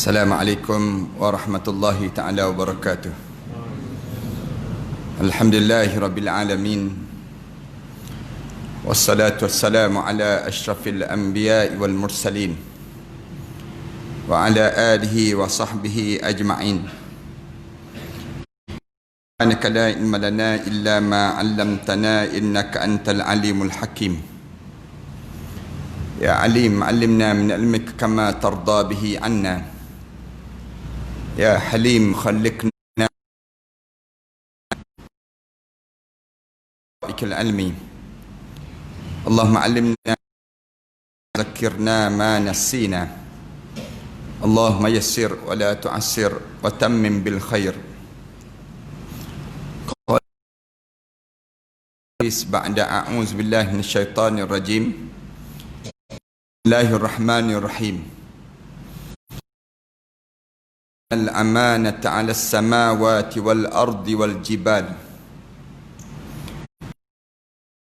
Assalamualaikum warahmatullahi ta'ala wabarakatuh. Alhamdulillahi rabbil alamin. Wassalatu wassalamu ala ashrafil anbiya'i wal mursalin wa ala alihi wa sahbihi ajma'in. Subhanaka la ilma lana illa ma 'allamtana innaka antal alimul hakim. Ya alim, 'allimna min ilmika kama tarda bihi 'anna. Ya Halim, khalliqna bikal ilmi. Allahumma 'allimna zakkirna ma nasina. Allahumma yassir wa la tu'assir wa tammim bil khair. Ba'da a'udzu billahi minasyaitonir rajim. Bismillahirrahmanirrahim. الأمانة على السماوات والأرض والجبال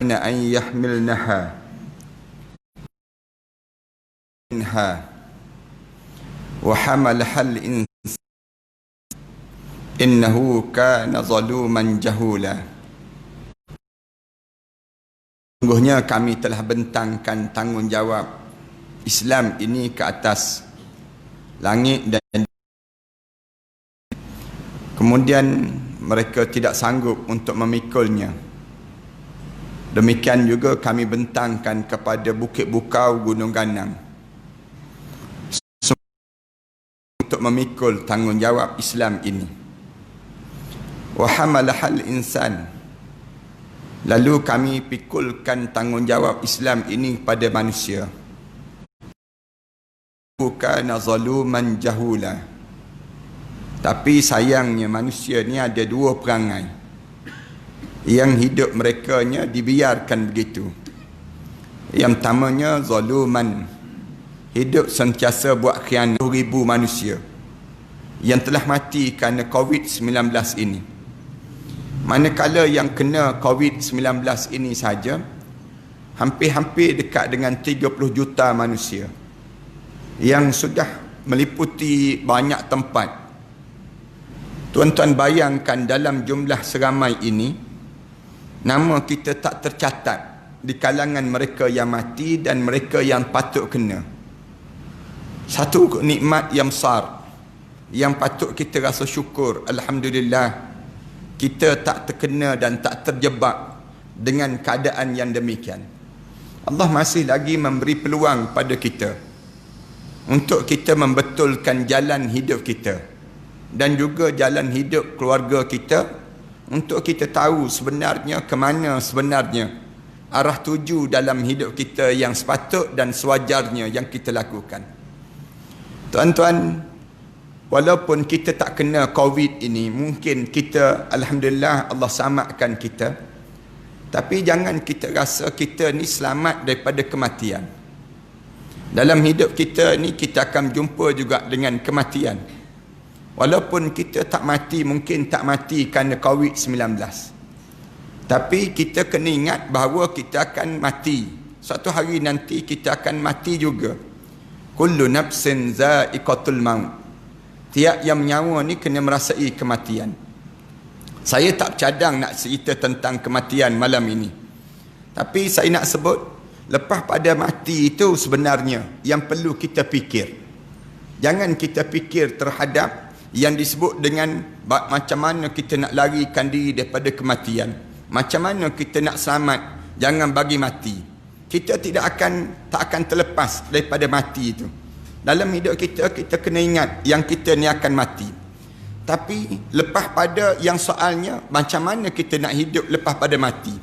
أن يحملنها منها وحملها الإنسان إنه كان ظلوما جهولا. Sungguhnya kami telah bentangkan tanggungjawab Islam ini ke atas langit dan kemudian mereka tidak sanggup untuk memikulnya. Demikian juga kami bentangkan kepada Bukit Bukau, Gunung Ganang untuk memikul tanggungjawab Islam ini. Wa hamalahal insan. Lalu kami pikulkan tanggungjawab Islam ini kepada manusia. Kana zaluman jahula. Tapi sayangnya manusia ni ada dua perangai. Yang hidup merekanya dibiarkan begitu. Yang pertamanya zaluman. Hidup sentiasa buat khianat. 10,000 manusia yang telah mati kerana COVID-19 ini. Manakala yang kena COVID-19 ini saja hampir-hampir dekat dengan 30 juta manusia yang sudah meliputi banyak tempat. Tuan-tuan bayangkan dalam jumlah seramai ini, nama kita tak tercatat di kalangan mereka yang mati dan mereka yang patut kena. Satu nikmat yang besar yang patut kita rasa syukur. Alhamdulillah, kita tak terkena dan tak terjebak dengan keadaan yang demikian. Allah masih lagi memberi peluang pada kita untuk kita membetulkan jalan hidup kita dan juga jalan hidup keluarga kita, untuk kita tahu sebenarnya ke mana sebenarnya arah tuju dalam hidup kita yang sepatut dan sewajarnya yang kita lakukan. Tuan-tuan, walaupun kita tak kena COVID ini, mungkin kita, Alhamdulillah, Allah selamatkan kita, tapi jangan kita rasa kita ni selamat daripada kematian. Dalam hidup kita ni kita akan jumpa juga dengan kematian. Walaupun kita tak mati, mungkin tak mati kerana COVID-19, tapi kita kena ingat bahawa kita akan mati. Suatu hari nanti kita akan mati juga. Kullu nafsin za'iqatul maut. Tiap yang menyawa ni kena merasai kematian. Saya tak bercadang nak cerita tentang kematian malam ini, tapi saya nak sebut, lepas pada mati itu sebenarnya yang perlu kita fikir. Jangan kita fikir terhadap yang disebut dengan macam mana kita nak larikan diri daripada kematian, macam mana kita nak selamat, jangan bagi mati. Kita tak akan terlepas daripada mati itu. Dalam hidup kita, kita kena ingat yang kita ni akan mati. Tapi lepas pada yang soalnya, macam mana kita nak hidup lepas pada mati?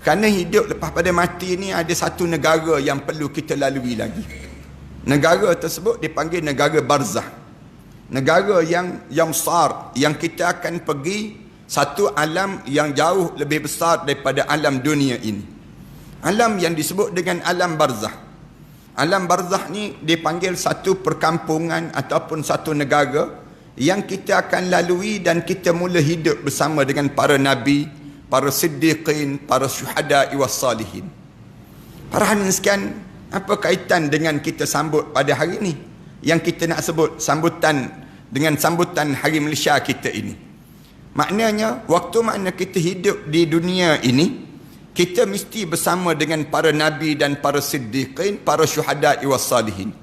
Kerana hidup lepas pada mati ni ada satu negara yang perlu kita lalui lagi. Negara tersebut dipanggil negara barzah. Negara yang besar, yang kita akan pergi satu alam yang jauh lebih besar daripada alam dunia ini. Alam yang disebut dengan alam barzah. Alam barzah ni dipanggil satu perkampungan ataupun satu negara yang kita akan lalui dan kita mula hidup bersama dengan para nabi, para siddiqin, para syuhada was salihin. Para hadirin sekalian, apa kaitan dengan kita sambut pada hari ini? yang kita nak sebut dengan sambutan Hari Malaysia kita ini. Maknanya, waktu mana kita hidup di dunia ini, kita mesti bersama dengan para nabi dan para siddiqin, para syuhada was salihin.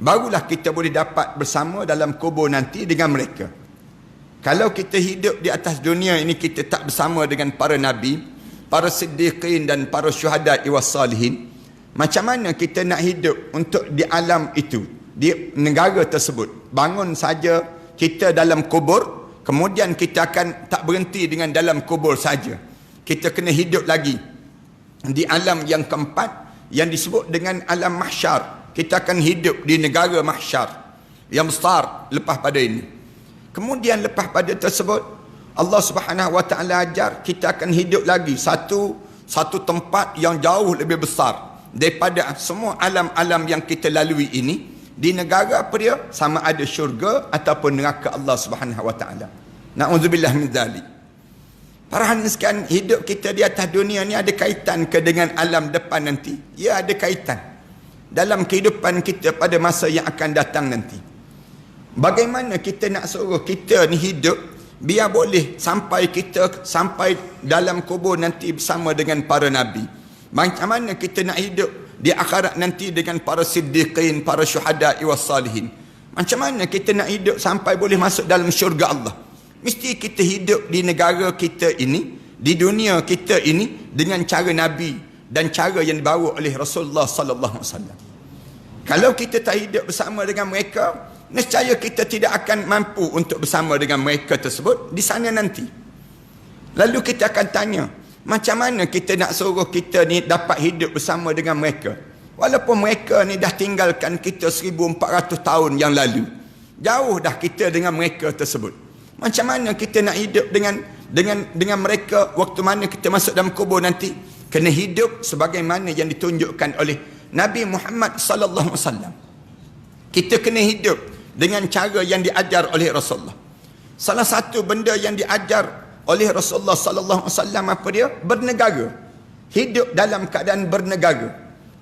Barulah kita boleh dapat bersama dalam kubur nanti dengan mereka. Kalau kita hidup di atas dunia ini, kita tak bersama dengan para nabi, para siddiqin dan para syuhada was salihin, macam mana kita nak hidup untuk di alam itu, di negara tersebut? Bangun saja kita dalam kubur, kemudian kita akan tak berhenti dengan dalam kubur saja. Kita kena hidup lagi di alam yang keempat yang disebut dengan alam mahsyar. Kita akan hidup di negara mahsyar yang besar lepas pada ini. Kemudian lepas pada tersebut, Allah Subhanahu Wa Taala ajar kita akan hidup lagi satu tempat yang jauh lebih besar daripada semua alam-alam yang kita lalui ini. Di negara apa dia? Sama ada syurga ataupun neraka Allah Subhanahu Wa Taala. Na'udzubillah min dzalik. Para hadirin sekalian, hidup kita di atas dunia ni ada kaitan ke dengan alam depan nanti? Ya, ada kaitan dalam kehidupan kita pada masa yang akan datang nanti. Bagaimana kita nak suruh kita ni hidup biar boleh sampai dalam kubur nanti bersama dengan para nabi? Macam mana kita nak hidup di akhirat nanti dengan para siddiqin, para syuhada was salihin? Macam mana kita nak hidup sampai boleh masuk dalam syurga Allah? Mesti kita hidup di negara kita ini, di dunia kita ini dengan cara nabi dan cara yang dibawa oleh Rasulullah sallallahu alaihi wasallam. Kalau kita tak hidup bersama dengan mereka, nescaya kita tidak akan mampu untuk bersama dengan mereka tersebut di sana nanti. Lalu kita akan tanya, macam mana kita nak suruh kita ni dapat hidup bersama dengan mereka? Walaupun mereka ni dah tinggalkan kita 1400 tahun yang lalu. Jauh dah kita dengan mereka tersebut. Macam mana kita nak hidup dengan mereka waktu mana kita masuk dalam kubur nanti? Kena hidup sebagaimana yang ditunjukkan oleh Nabi Muhammad sallallahu alaihi wasallam. Kita kena hidup dengan cara yang diajar oleh Rasulullah. Salah satu benda yang diajar oleh Rasulullah sallallahu alaihi wasallam apa dia? Bernegara. Hidup dalam keadaan bernegara.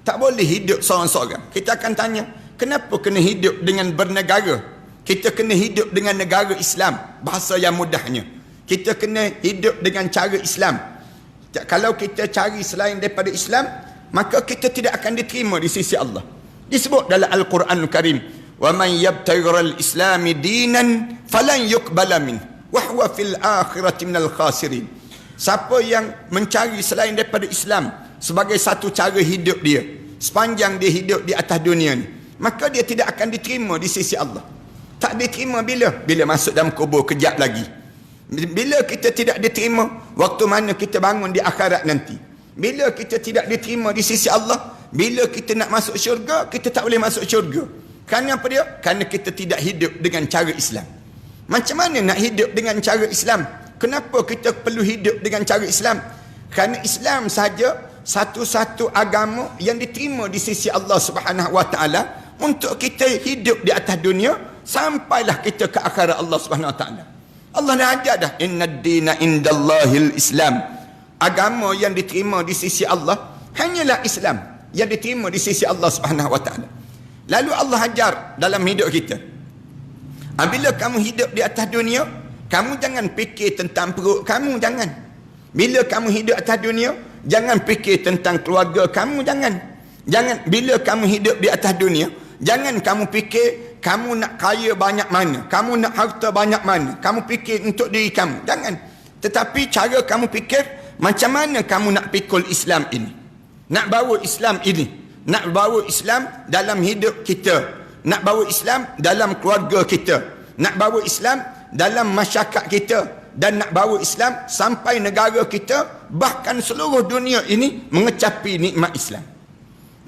Tak boleh hidup seorang-seorang. Kita akan tanya, kenapa kena hidup dengan bernegara? Kita kena hidup dengan negara Islam. Bahasa yang mudahnya, kita kena hidup dengan cara Islam. Kalau kita cari selain daripada Islam, maka kita tidak akan diterima di sisi Allah. Disebut dalam Al-Quranul Karim, wa man yabtaghiral islami dinan falan yuqbala min wa huwa fil akhirati minal khasirin. Siapa yang mencari selain daripada Islam sebagai satu cara hidup dia, sepanjang dia hidup di atas dunia ni, maka dia tidak akan diterima di sisi Allah. Tak diterima bila masuk dalam kubur kejap lagi. Bila kita tidak diterima waktu mana kita bangun di akhirat nanti. Bila kita tidak diterima di sisi Allah, bila kita nak masuk syurga, kita tak boleh masuk syurga. Kerana apa dia? Kerana kita tidak hidup dengan cara Islam. Macam mana nak hidup dengan cara Islam? Kenapa kita perlu hidup dengan cara Islam? Kerana Islam saja satu-satu agama yang diterima di sisi Allah Subhanahu Wa Taala untuk kita hidup di atas dunia sampailah kita ke akhirat Allah Subhanahu Wa Taala. Allah dah ajar dah, innad dina indallahil Islam. Agama yang diterima di sisi Allah hanyalah Islam yang diterima di sisi Allah Subhanahu Wa Taala. Lalu Allah ajar dalam hidup kita, apabila kamu hidup di atas dunia, kamu jangan fikir tentang perut kamu, jangan. Bila kamu hidup atas dunia, jangan fikir tentang keluarga kamu, jangan. Bila kamu hidup di atas dunia, jangan kamu fikir kamu nak kaya banyak mana, kamu nak harta banyak mana, kamu fikir untuk diri kamu, jangan. Tetapi cara kamu fikir, macam mana kamu nak pikul Islam ini, nak bawa Islam ini, nak bawa Islam dalam hidup kita, nak bawa Islam dalam keluarga kita, nak bawa Islam dalam masyarakat kita, dan nak bawa Islam sampai negara kita, bahkan seluruh dunia ini mengecapi nikmat Islam.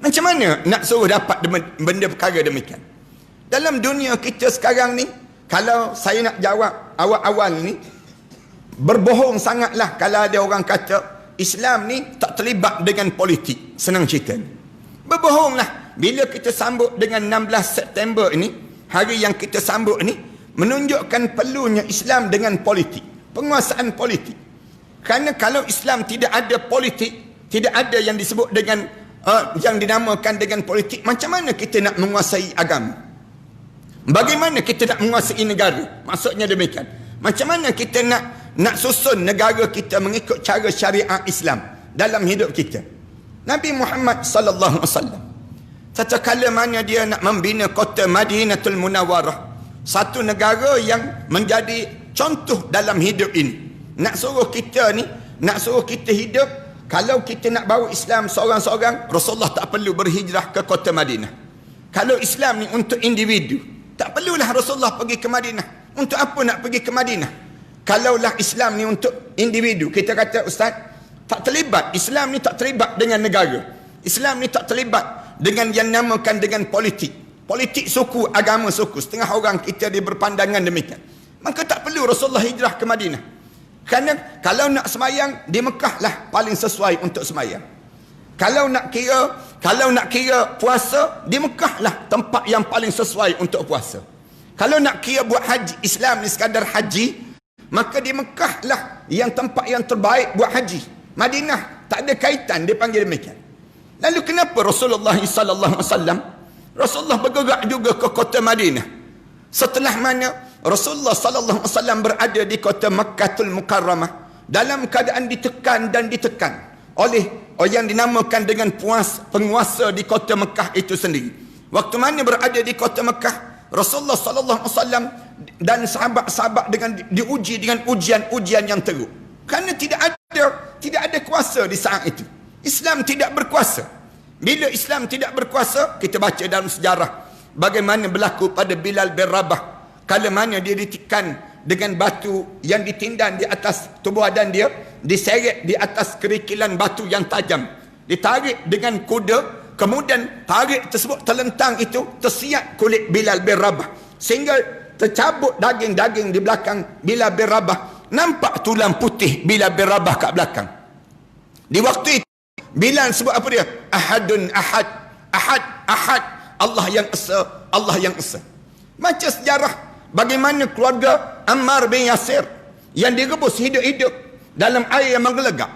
Macam mana nak suruh dapat benda perkara demikian? Dalam dunia kita sekarang ni, kalau saya nak jawab awal-awal ni, berbohong sangatlah kalau ada orang kata Islam ni tak terlibat dengan politik. Senang cerita. Berbohonglah. Bila kita sambut dengan 16 September ini, hari yang kita sambut ni, menunjukkan perlunya Islam dengan politik, penguasaan politik. Kerana kalau Islam tidak ada politik, tidak ada yang disebut dengan yang dinamakan dengan politik, macam mana kita nak menguasai agama? Bagaimana kita nak menguasai negara? Maksudnya demikian. Macam mana kita nak susun negara kita mengikut cara syariat Islam dalam hidup kita? Nabi Muhammad sallallahu alaihi wasallam tatkala mana dia nak membina kota Madinatul Munawwarah, satu negara yang menjadi contoh dalam hidup ini. Nak suruh kita hidup, kalau kita nak bawa Islam seorang-seorang, Rasulullah tak perlu berhijrah ke kota Madinah. Kalau Islam ni untuk individu, tak perlulah Rasulullah pergi ke Madinah. Untuk apa nak pergi ke Madinah? Kalaulah Islam ni untuk individu, kita kata, Ustaz, tak terlibat. Islam ni tak terlibat dengan negara. Islam ni tak terlibat dengan yang namakan dengan politik. Politik suku, agama suku. Setengah orang kita dia berpandangan demikian. Maka tak perlu Rasulullah hijrah ke Madinah. Kerana kalau nak semayang, di Mekah lah paling sesuai untuk semayang. Kalau nak kira puasa, di Mekah lah tempat yang paling sesuai untuk puasa. Kalau nak kira buat haji, Islam ni sekadar haji, maka di Mekah lah yang tempat yang terbaik buat haji. Madinah tak ada kaitan, dia panggil demikian. Lalu kenapa Rasulullah sallallahu alaihi wasallam Rasulullah bergerak juga ke kota Madinah? Setelah mana Rasulullah sallallahu alaihi wasallam berada di kota Makkahul Mukarramah dalam keadaan ditekan oleh yang dinamakan dengan penguasa di kota Mekah itu sendiri. Waktu mana berada di kota Mekah, Rasulullah sallallahu alaihi wasallam dan sahabat-sahabat diuji dengan ujian-ujian yang teruk. Kerana tidak ada kuasa di saat itu. Islam tidak berkuasa. Bila Islam tidak berkuasa, kita baca dalam sejarah bagaimana berlaku pada Bilal bin Rabah. Kala mana dia ditekan dengan batu yang ditindan di atas tubuh badan dia, diseret di atas kerikilan batu yang tajam, ditarik dengan kuda, kemudian tarik tersebut terlentang itu, tersiat kulit Bilal bin Rabah, sehingga tercabut daging-daging di belakang Bilal bin Rabah. Nampak tulang putih Bilal bin Rabah kat belakang. Di waktu itu Bilal sebut apa dia? Ahadun ahad, ahad, ahad, Allah yang esa, Allah yang esa. Baca sejarah bagaimana keluarga Ammar bin Yasir yang direbus hidup-hidup dalam air yang menggelegak.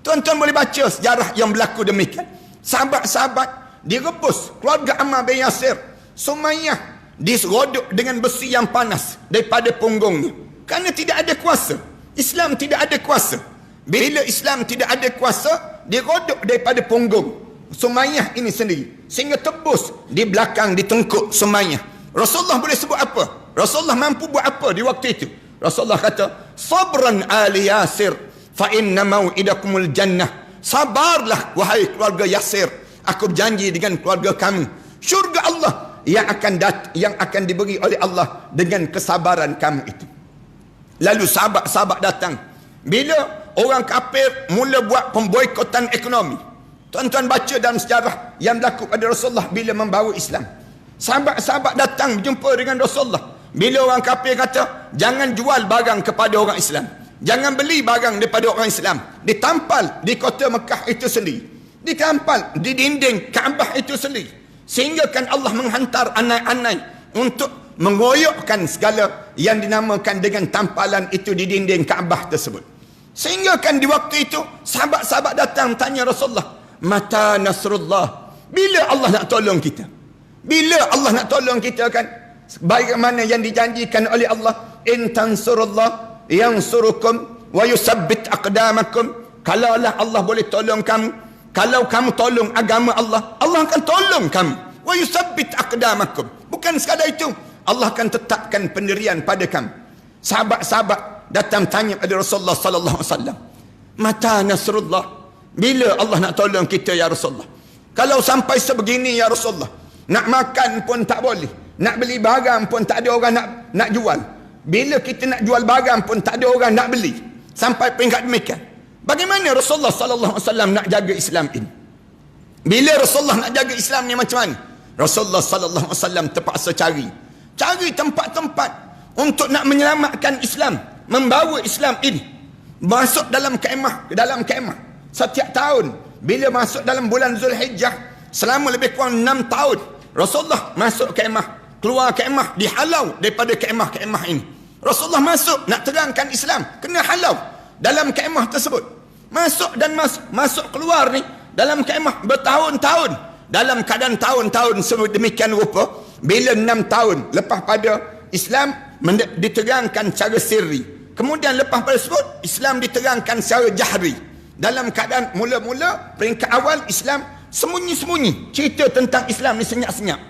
Tuan-tuan boleh baca sejarah yang berlaku demikian. Sahabat-sahabat direbus, keluarga Ammar bin Yasir, Sumayyah diserodok dengan besi yang panas daripada punggungnya. Kerana tidak ada kuasa. Islam tidak ada kuasa. Bila Islam tidak ada kuasa, dia rodok daripada punggung Sumayyah ini sendiri, sehingga tebus di belakang, di tengkuk Sumayyah. Rasulullah boleh sebut apa? Rasulullah mampu buat apa di waktu itu? Rasulullah kata, sabran ali Yasir, fa inna mau'idakumul jannah. Sabarlah wahai keluarga Yasir, aku berjanji dengan keluarga kamu, syurga Allah yang akan diberi oleh Allah dengan kesabaran kamu itu. Lalu sahabat-sahabat datang. Bila orang kafir mula buat pemboikotan ekonomi, tuan-tuan baca dalam sejarah yang berlaku pada Rasulullah bila membawa Islam. Sahabat-sahabat datang berjumpa dengan Rasulullah. Bila orang kafir kata, jangan jual barang kepada orang Islam, jangan beli barang daripada orang Islam, ditampal di kota Mekah itu sendiri, ditampal di dinding Kaabah itu sendiri, sehingga kan Allah menghantar anai-anai untuk mengoyokkan segala yang dinamakan dengan tampalan itu di dinding Kaabah tersebut. Sehingga kan di waktu itu sahabat-sahabat datang tanya Rasulullah, mata nasrullah, bila Allah nak tolong kita? Bila Allah nak tolong kita kan? Bagaimana yang dijanjikan oleh Allah, in tansurullah yansurukum wa yusabbit aqdamakum. Kalaulah Allah boleh tolong kamu, kalau kamu tolong agama Allah, Allah akan tolong kamu. Wa yusabbit aqdamakum. Bukan sekadar itu, Allah akan tetapkan pendirian pada kamu. Sahabat-sahabat datang tanya pada Rasulullah sallallahu alaihi wasallam, mata nasrullah, bila Allah nak tolong kita ya Rasulullah? Kalau sampai sebegini ya Rasulullah, nak makan pun tak boleh, nak beli barang pun tak ada orang nak jual. Bila kita nak jual barang pun tak ada orang nak beli. Sampai peringkat demikian. Bagaimana Rasulullah sallallahu alaihi wasallam nak jaga Islam ini? Bila Rasulullah nak jaga Islam ni macam mana? Rasulullah sallallahu alaihi wasallam terpaksa cari tempat-tempat untuk nak menyelamatkan Islam, membawa Islam ini masuk dalam kemah. Setiap tahun bila masuk dalam bulan Zulhijjah, selama lebih kurang 6 tahun Rasulullah masuk kemah, keluar kemah, dihalau daripada kemah-kemah ini. Rasulullah masuk nak terangkan Islam, kena halau dalam kemah tersebut. Masuk dan masuk keluar ni dalam kemah bertahun-tahun. Dalam keadaan tahun-tahun demikian rupa, Bila 6 tahun lepas pada Islam diterangkan secara sirri. Kemudian lepas pada tersebut Islam diterangkan secara jahri. Dalam keadaan mula-mula peringkat awal Islam sembunyi-sembunyi cerita tentang Islam ni senyap-senyap.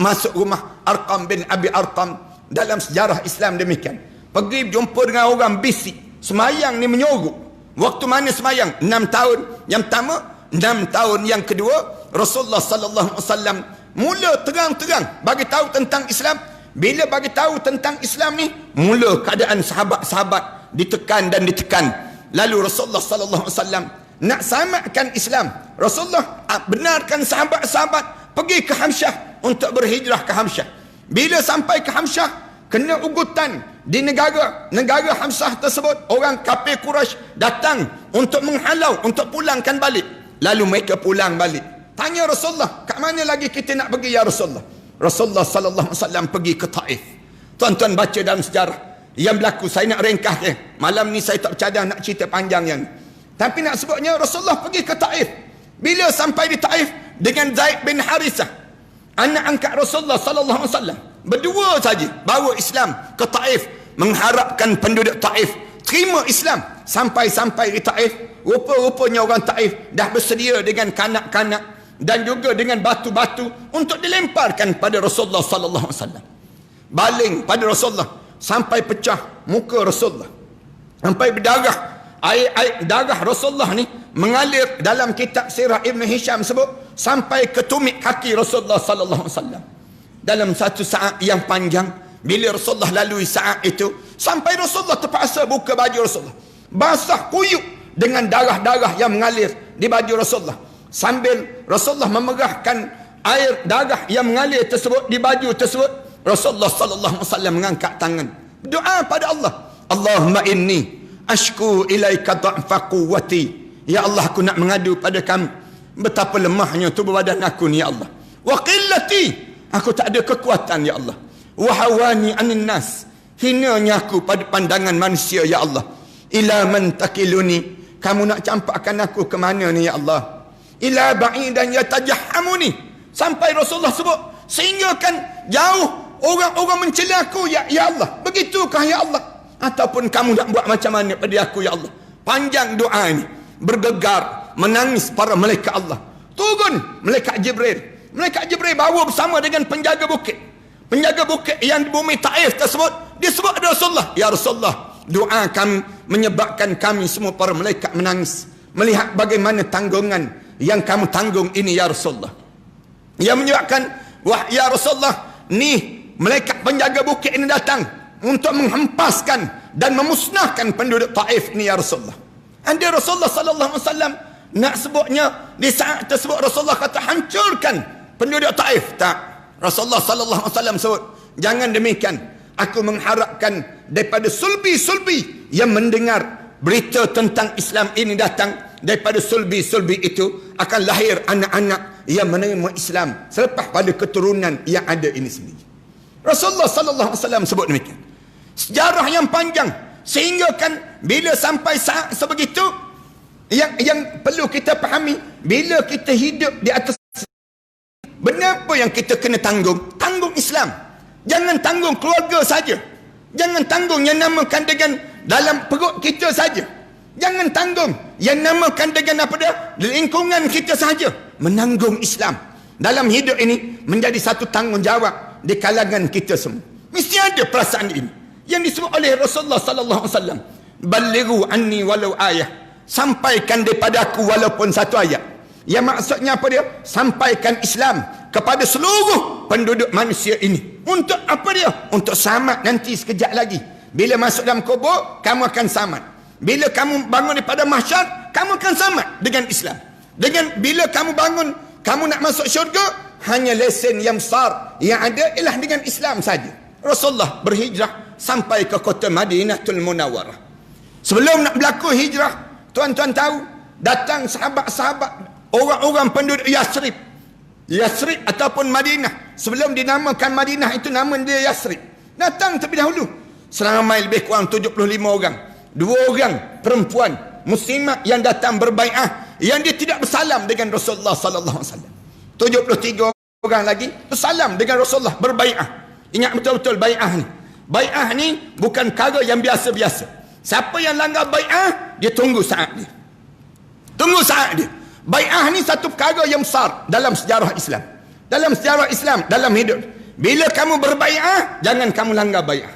Masuk rumah Arqam bin Abi Arqam, dalam sejarah Islam demikian. Pergi jumpa dengan orang bisik. Semayang ni menyorok. Waktu mana semayang? 6 tahun yang pertama, 6 tahun yang kedua, Rasulullah sallallahu alaihi wasallam mula terang-terang bagi tahu tentang Islam. Bila bagi tahu tentang Islam ni, mula keadaan sahabat-sahabat ditekan dan ditekan. Lalu Rasulullah sallallahu alaihi wasallam nak samakan Islam. Rasulullah benarkan sahabat-sahabat pergi ke Hamsyah untuk berhijrah ke Hamsyah. Bila sampai ke Hamsyah, kena ugutan di negara Hamsyah tersebut. Orang kafir Quraisy datang untuk menghalau, untuk pulangkan balik. Lalu mereka pulang balik. Tanya Rasulullah, kat mana lagi kita nak pergi ya Rasulullah? Rasulullah sallallahu alaihi wasallam pergi ke Taif. Tuan-tuan baca dalam sejarah yang berlaku. Saya nak ringkas dia. Malam ni saya tak bercadang nak cerita panjang yang ni. Tapi nak sebutnya Rasulullah pergi ke Taif. Bila sampai di Taif dengan Zaid bin Harithah, anak angkat Rasulullah sallallahu alaihi wasallam, berdua saja bawa Islam ke Taif, mengharapkan penduduk Taif terima Islam. Sampai di Taif, rupa-rupanya orang Taif dah bersedia dengan kanak-kanak dan juga dengan batu-batu untuk dilemparkan pada Rasulullah sallallahu alaihi wasallam. Baling pada Rasulullah sampai pecah muka Rasulullah, sampai berdarah. Air darah Rasulullah ni mengalir. Dalam kitab sirah Ibn Hisham sebut sampai ke tumit kaki Rasulullah sallallahu alaihi wasallam. Dalam satu saat yang panjang, bila Rasulullah lalui saat itu, sampai Rasulullah terpaksa buka baju Rasulullah, basah kuyup dengan darah-darah yang mengalir di baju Rasulullah, sambil Rasulullah memerahkan air darah yang mengalir tersebut di baju tersebut. Rasulullah sallallahu alaihi wasallam mengangkat tangan, doa pada Allah, Allahumma inni ashku ilaika dha'fa quwwati. Ya Allah, aku nak mengadu pada kamu betapa lemahnya tubuh badan aku ni ya Allah. Wa qillati, aku tak ada kekuatan ya Allah. Wa hawani anin nas, hinanya aku pada pandangan manusia ya Allah. Ila man takiluni, kamu nak campakkan aku ke mana ni ya Allah. Ila ba'idan yatajahhamuni, sampai Rasulullah sebut sehingga kan jauh orang-orang mencela aku ya Allah. Begitukah ya Allah? Ataupun kamu nak buat macam mana pada aku ya Allah? Panjang doa ini, bergegar menangis para malaikat Allah. Turun malaikat Jibril. Malaikat Jibril bawa bersama dengan penjaga bukit. Penjaga bukit yang di bumi Taif tersebut, disebut ada Rasulullah. Ya Rasulullah, doa kami menyebabkan kami semua para malaikat menangis melihat bagaimana tanggungan yang kamu tanggung ini ya Rasulullah. Yang menyebabkan, wah ya Rasulullah, ni malaikat penjaga bukit ini datang untuk menghempaskan dan memusnahkan penduduk Taif ni ya Rasulullah. Anda Rasulullah sallallahu alaihi wasallam nak sebutnya di saat tersebut Rasulullah kata hancurkan penduduk Taif. Tak. Rasulullah sallallahu alaihi wasallam sebut, jangan demikian. Aku mengharapkan daripada sulbi-sulbi yang mendengar berita tentang Islam ini datang, daripada sulbi-sulbi itu akan lahir anak-anak yang menerima Islam selepas pada keturunan yang ada ini sendiri. Rasulullah sallallahu alaihi wasallam sebut demikian. Sejarah yang panjang, sehingga kan bila sampai saat sebegitu, yang perlu kita fahami, bila kita hidup di atas, benar apa yang kita kena tanggung? Tanggung Islam. Jangan tanggung keluarga saja. Jangan tanggung yang namakan dengan dalam perut kita saja. Jangan tanggung yang namakan dengan apa dia, lingkungan kita saja. Menanggung Islam dalam hidup ini menjadi satu tanggungjawab di kalangan kita semua. Mesti ada perasaan ini yang disebut oleh Rasulullah sallallahu alaihi wasallam, balighu anni walau ayah, sampaikan daripada aku walaupun satu ayat. Yang maksudnya apa dia? Sampaikan Islam kepada seluruh penduduk manusia ini. Untuk apa dia? Untuk selamat nanti sekejap lagi. Bila masuk dalam kubur, kamu akan selamat. Bila kamu bangun daripada mahsyar, kamu akan selamat dengan Islam. Dengan bila kamu bangun, kamu nak masuk syurga, hanya lesen yang besar yang ada ialah dengan Islam saja. Rasulullah berhijrah sampai ke kota Madinatul Munawwarah. Sebelum nak berlaku hijrah, tuan-tuan tahu, datang sahabat-sahabat, orang-orang penduduk Yasrib ataupun Madinah. Sebelum dinamakan Madinah itu nama dia Yasrib. Datang terlebih dahulu. Seramai lebih kurang 75 orang. 2 orang perempuan muslimat yang datang berbai'ah, yang dia tidak bersalam dengan Rasulullah sallallahu alaihi wasallam. 73 orang lagi bersalam dengan Rasulullah, berbai'ah. Ingat betul-betul bai'ah ni. Bai'ah ni bukan perkara yang biasa-biasa. Siapa yang langgar bai'ah, dia tunggu saat dia. Tunggu saat dia. Bai'ah ni satu perkara yang besar dalam sejarah Islam. Dalam sejarah Islam, dalam hidup. Bila kamu berbai'ah, jangan kamu langgar bai'ah.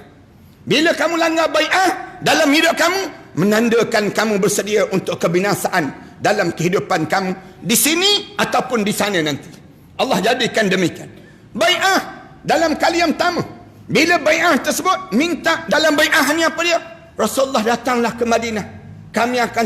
Bila kamu langgar bai'ah, dalam hidup kamu, menandakan kamu bersedia untuk kebinasaan dalam kehidupan kamu di sini ataupun di sana nanti. Allah jadikan demikian. Bai'ah dalam kali yang pertama. Bila bai'ah tersebut, minta dalam bai'ah ni apa dia? Rasulullah datanglah ke Madinah. Kami akan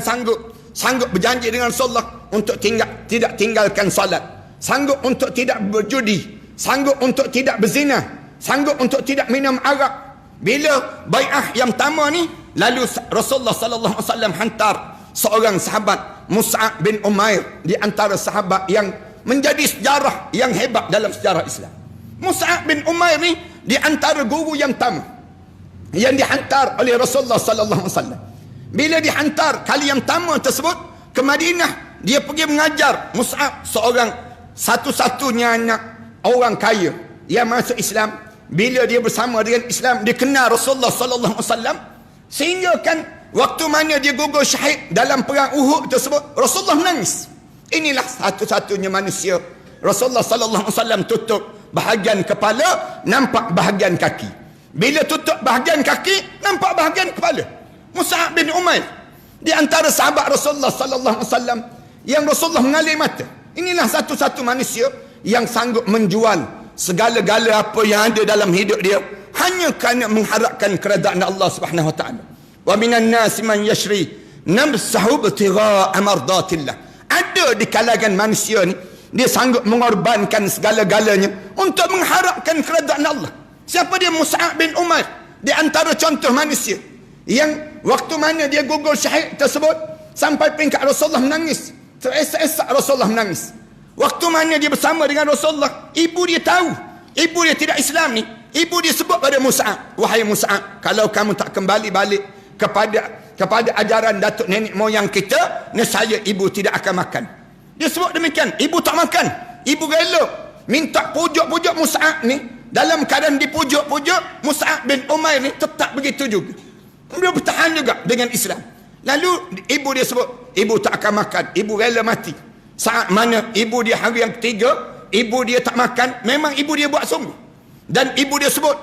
sanggup berjanji dengan Rasulullah untuk tidak tinggalkan salat. Sanggup untuk tidak berjudi. Sanggup untuk tidak berzina. Sanggup untuk tidak minum arak. Bila bai'ah yang pertama ni, lalu Rasulullah sallallahu alaihi wasallam hantar seorang sahabat, Mus'ab bin Umair, di antara sahabat yang menjadi sejarah yang hebat dalam sejarah Islam. Mus'ab bin Umair ni di antara guru yang pertama yang dihantar oleh Rasulullah sallallahu alaihi wasallam. Bila dihantar kali yang pertama tersebut ke Madinah, dia pergi mengajar. Mus'ab seorang satu-satunya anak orang kaya yang masuk Islam. Bila dia bersama dengan Islam, dia kenal Rasulullah sallallahu alaihi wasallam, sehingga kan waktu mana dia gugur syahid dalam perang Uhud tersebut, Rasulullah menangis. Inilah satu-satunya manusia. Rasulullah sallallahu alaihi wasallam tutup bahagian kepala, nampak bahagian kaki. Bila tutup bahagian kaki, nampak bahagian kepala. Mus'ab bin Umair di antara sahabat Rasulullah sallallahu alaihi wasallam yang Rasulullah mengalir mata. Inilah satu-satu manusia yang sanggup menjual segala-gala apa yang ada dalam hidup dia hanya kerana mengharapkan keredaan Allah Subhanahu wa taala. Wa minan nasi man yashri nafsahu ibtigha'a mardatillah. Ada di kalangan manusia ni, dia sanggup mengorbankan segala-galanya untuk mengharapkan keredaan Allah. Siapa dia? Mus'ab bin Umair. Di antara contoh manusia yang waktu mana dia gugur syahid tersebut, sampai peringkat Rasulullah menangis, teresak-esak Rasulullah menangis. Waktu mana dia bersama dengan Rasulullah, ibu dia tahu, ibu dia tidak Islam ni. Ibu dia sebut pada Mus'ab, wahai Mus'ab, kalau kamu tak kembali balik kepada ajaran datuk nenek moyang kita, nescaya ibu tidak akan makan. Dia sebut demikian. Ibu tak makan, ibu rela minta pujuk-pujuk Mus'ab ni. Dalam keadaan dipujuk-pujuk, Mus'ab bin Umair ni tetap begitu juga. Dia bertahan juga dengan Islam. Lalu ibu dia sebut, ibu tak akan makan, ibu rela mati. Saat mana ibu dia hari yang ketiga, ibu dia tak makan, memang ibu dia buat sungguh. Dan ibu dia sebut,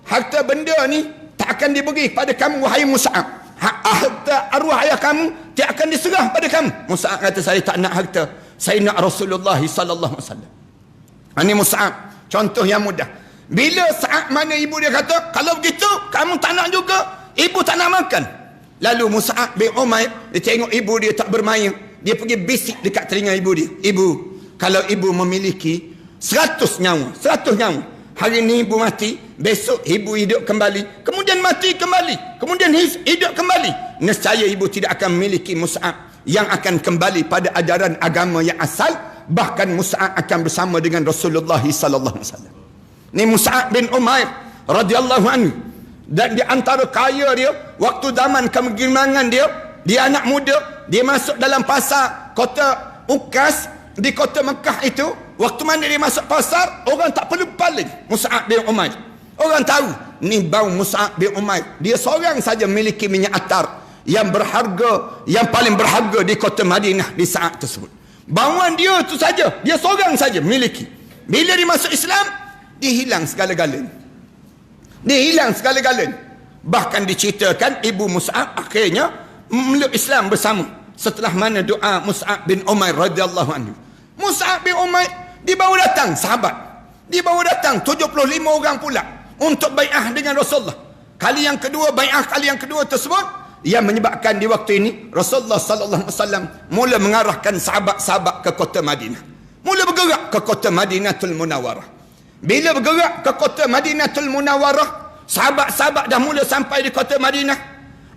harta benda ni tak akan diberi pada kamu wahai Mus'ab. Harta arwah ayah kamu tak akan diserah pada kamu. Mus'ab kata, saya tak nak harta, saya nak Rasulullah sallallahu alaihi wasallam. Ini Mus'ab, contoh yang mudah. Bila saat mana ibu dia kata, kalau begitu kamu tak nak juga, ibu tak nak makan. Lalu Mus'ab bin Umair, dia tengok ibu dia tak bermain, dia pergi bisik dekat telinga ibu dia. Ibu, kalau ibu memiliki 100 nyawa, hari ni ibu mati, besok ibu hidup kembali, kemudian mati kembali, kemudian hidup kembali, nescaya ibu tidak akan memiliki Mus'ab yang akan kembali pada ajaran agama yang asal. Bahkan Mus'ab akan bersama dengan Rasulullah sallallahu alaihi wasallam. Ni Mus'ab bin Umair radhiyallahu anhu. Dan di antara kaya dia, waktu zaman kegemilangan dia anak muda, dia masuk dalam pasar kota Ukas di kota Mekah itu. Waktu mana dia masuk pasar, orang tak perlu paling Mus'ab bin Umair. Orang tahu ni bau Mus'ab bin Umair. Dia seorang saja memiliki minyak atar yang berharga, yang paling berharga di kota Madinah di saat tersebut. Bauan dia itu saja, dia seorang saja memiliki. Bila dia masuk Islam, dia hilang segala-galanya. Bahkan diceritakan ibu Mus'ab akhirnya memeluk Islam bersama setelah mana doa Mus'ab bin Umair radhiyallahu anhu. Mus'ab bin Umair dibawa datang sahabat, dibawa datang 75 orang pula untuk bai'ah dengan Rasulullah. Bai'ah kali yang kedua tersebut yang menyebabkan di waktu ini Rasulullah sallallahu alaihi wasallam mula mengarahkan sahabat-sahabat ke kota Madinah. Mula bergerak ke kota Madinatul Munawwarah. Bila bergerak ke kota Madinatul Munawwarah, sahabat-sahabat dah mula sampai di kota Madinah.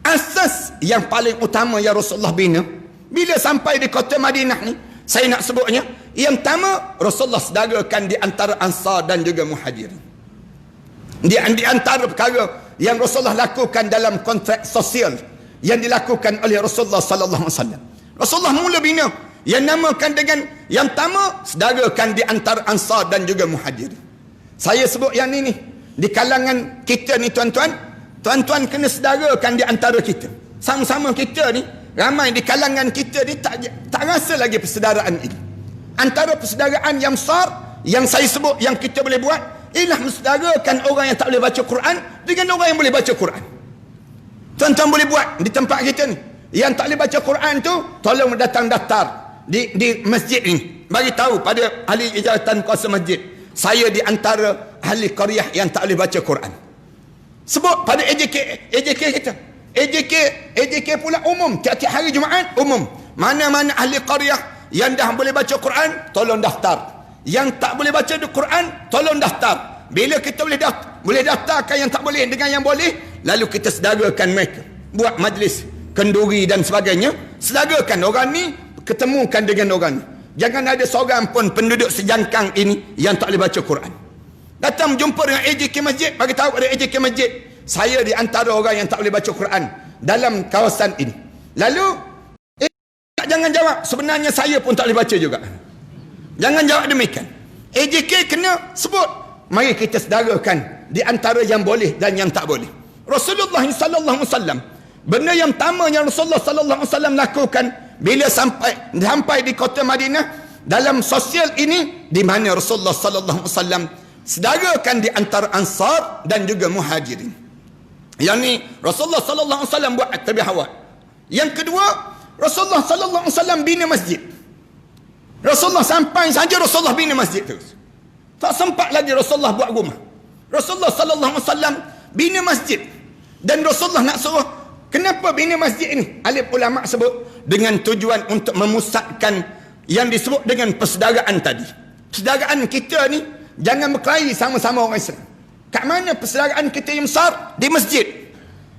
Asas yang paling utama yang Rasulullah bina bila sampai di kota Madinah ni, saya nak sebutnya, yang pertama Rasulullah sedarakan di antara Ansar dan juga Muhajirin. Di antara perkara yang Rasulullah lakukan dalam kontrak sosial yang dilakukan oleh Rasulullah sallallahu alaihi wasallam, Rasulullah mula bina yang namakan dengan yang pertama, sedarakan di antara Ansar dan juga Muhajirin. Saya sebut yang ini di kalangan kita ni tuan-tuan, tuan-tuan kena sedarakan di antara kita. Sama-sama kita ni, ramai di kalangan kita ni tak rasa lagi persaudaraan ini. Antara persaudaraan yang besar yang saya sebut, yang kita boleh buat, ialah mensedarakan orang yang tak boleh baca Quran dengan orang yang boleh baca Quran. Tuan-tuan boleh buat di tempat kita ni. Yang tak boleh baca Quran tu, tolong datang daftar di masjid ni. Bagi tahu pada ahli ijazatan kuasa masjid, saya di antara ahli qaryah yang tak boleh baca Quran. Sebut pada AJK kita. AJK pula umum, tiap-tiap hari Jumaat umum. Mana-mana ahli qaryah yang dah boleh baca Quran, tolong daftar. Yang tak boleh baca Quran, tolong daftar. Bila kita boleh daftarkan yang tak boleh dengan yang boleh, lalu kita sedarakan mereka. Buat majlis kenduri dan sebagainya. Sedarakan orang ni, ketemukan dengan orang ni. Jangan ada seorang pun penduduk sejangkang ini yang tak boleh baca Quran. Datang jumpa dengan AJK Masjid, bagi tahu pada AJK Masjid, saya di antara orang yang tak boleh baca Quran dalam kawasan ini. Lalu jangan jawab, sebenarnya saya pun tak boleh baca juga. Jangan jawab demikian. AJK kena sebut, mari kita sedarakan di antara yang boleh dan yang tak boleh. Rasulullah sallallahu alaihi wasallam, benda yang pertama yang Rasulullah sallallahu alaihi wasallam lakukan bila sampai di kota Madinah, dalam sosial ini, di mana Rasulullah sallallahu alaihi wasallam sedarakan di antara Ansar dan juga Muhajirin. Yang ni Rasulullah sallallahu alaihi wasallam buat terlebih awal. Yang kedua, Rasulullah sallallahu alaihi wasallam bina masjid. Rasulullah sampai saja Rasulullah bina masjid terus. Tak sempat lagi Rasulullah buat rumah. Rasulullah sallallahu alaihi wasallam bina masjid. Dan Rasulullah nak suruh, kenapa bina masjid ini? Alim ulama sebut dengan tujuan untuk memusatkan yang disebut dengan persaudaraan tadi. Persaudaraan kita ni jangan berkelahi sama-sama orang Islam. Kat mana persaudaraan kita yang besar? Di masjid.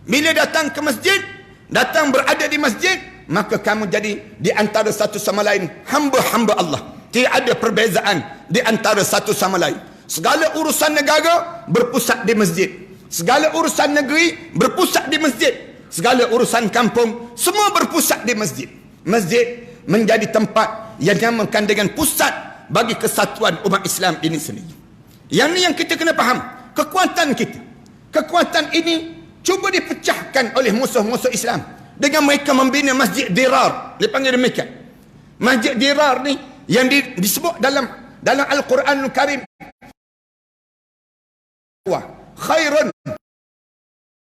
Bila datang ke masjid, datang berada di masjid, maka kamu jadi di antara satu sama lain hamba-hamba Allah. Tidak ada perbezaan di antara satu sama lain. Segala urusan negara berpusat di masjid. Segala urusan negeri berpusat di masjid. Segala urusan kampung semua berpusat di masjid. Masjid menjadi tempat yang dinamakan dengan pusat bagi kesatuan umat Islam ini sendiri. Yang ni yang kita kena faham. Kekuatan kita. Kekuatan ini cuba dipecahkan oleh musuh-musuh Islam dengan mereka membina masjid dirar. Dia panggil demikian. Masjid dirar ni yang disebut dalam Al-Quranul Karim, khairun.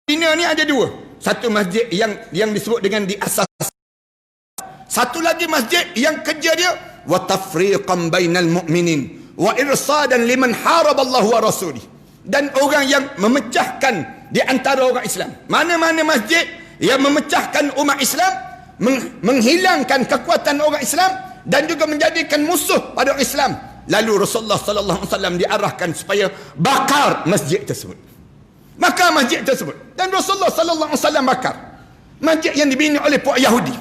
Bina ni ada dua. Satu masjid yang disebut dengan di asas. Satu lagi masjid yang kerja dia wa tafriqan bainal mu'minin wa irsadan liman haraballahu wa rasulih. Dan orang yang memecahkan di antara orang Islam. Mana-mana masjid yang memecahkan umat Islam, menghilangkan kekuatan orang Islam dan juga menjadikan musuh pada orang Islam, lalu Rasulullah sallallahu alaihi wasallam diarahkan supaya bakar masjid tersebut. Bakar masjid tersebut. Dan Rasulullah sallallahu alaihi wasallam bakar masjid yang dibina oleh puak Yahudi.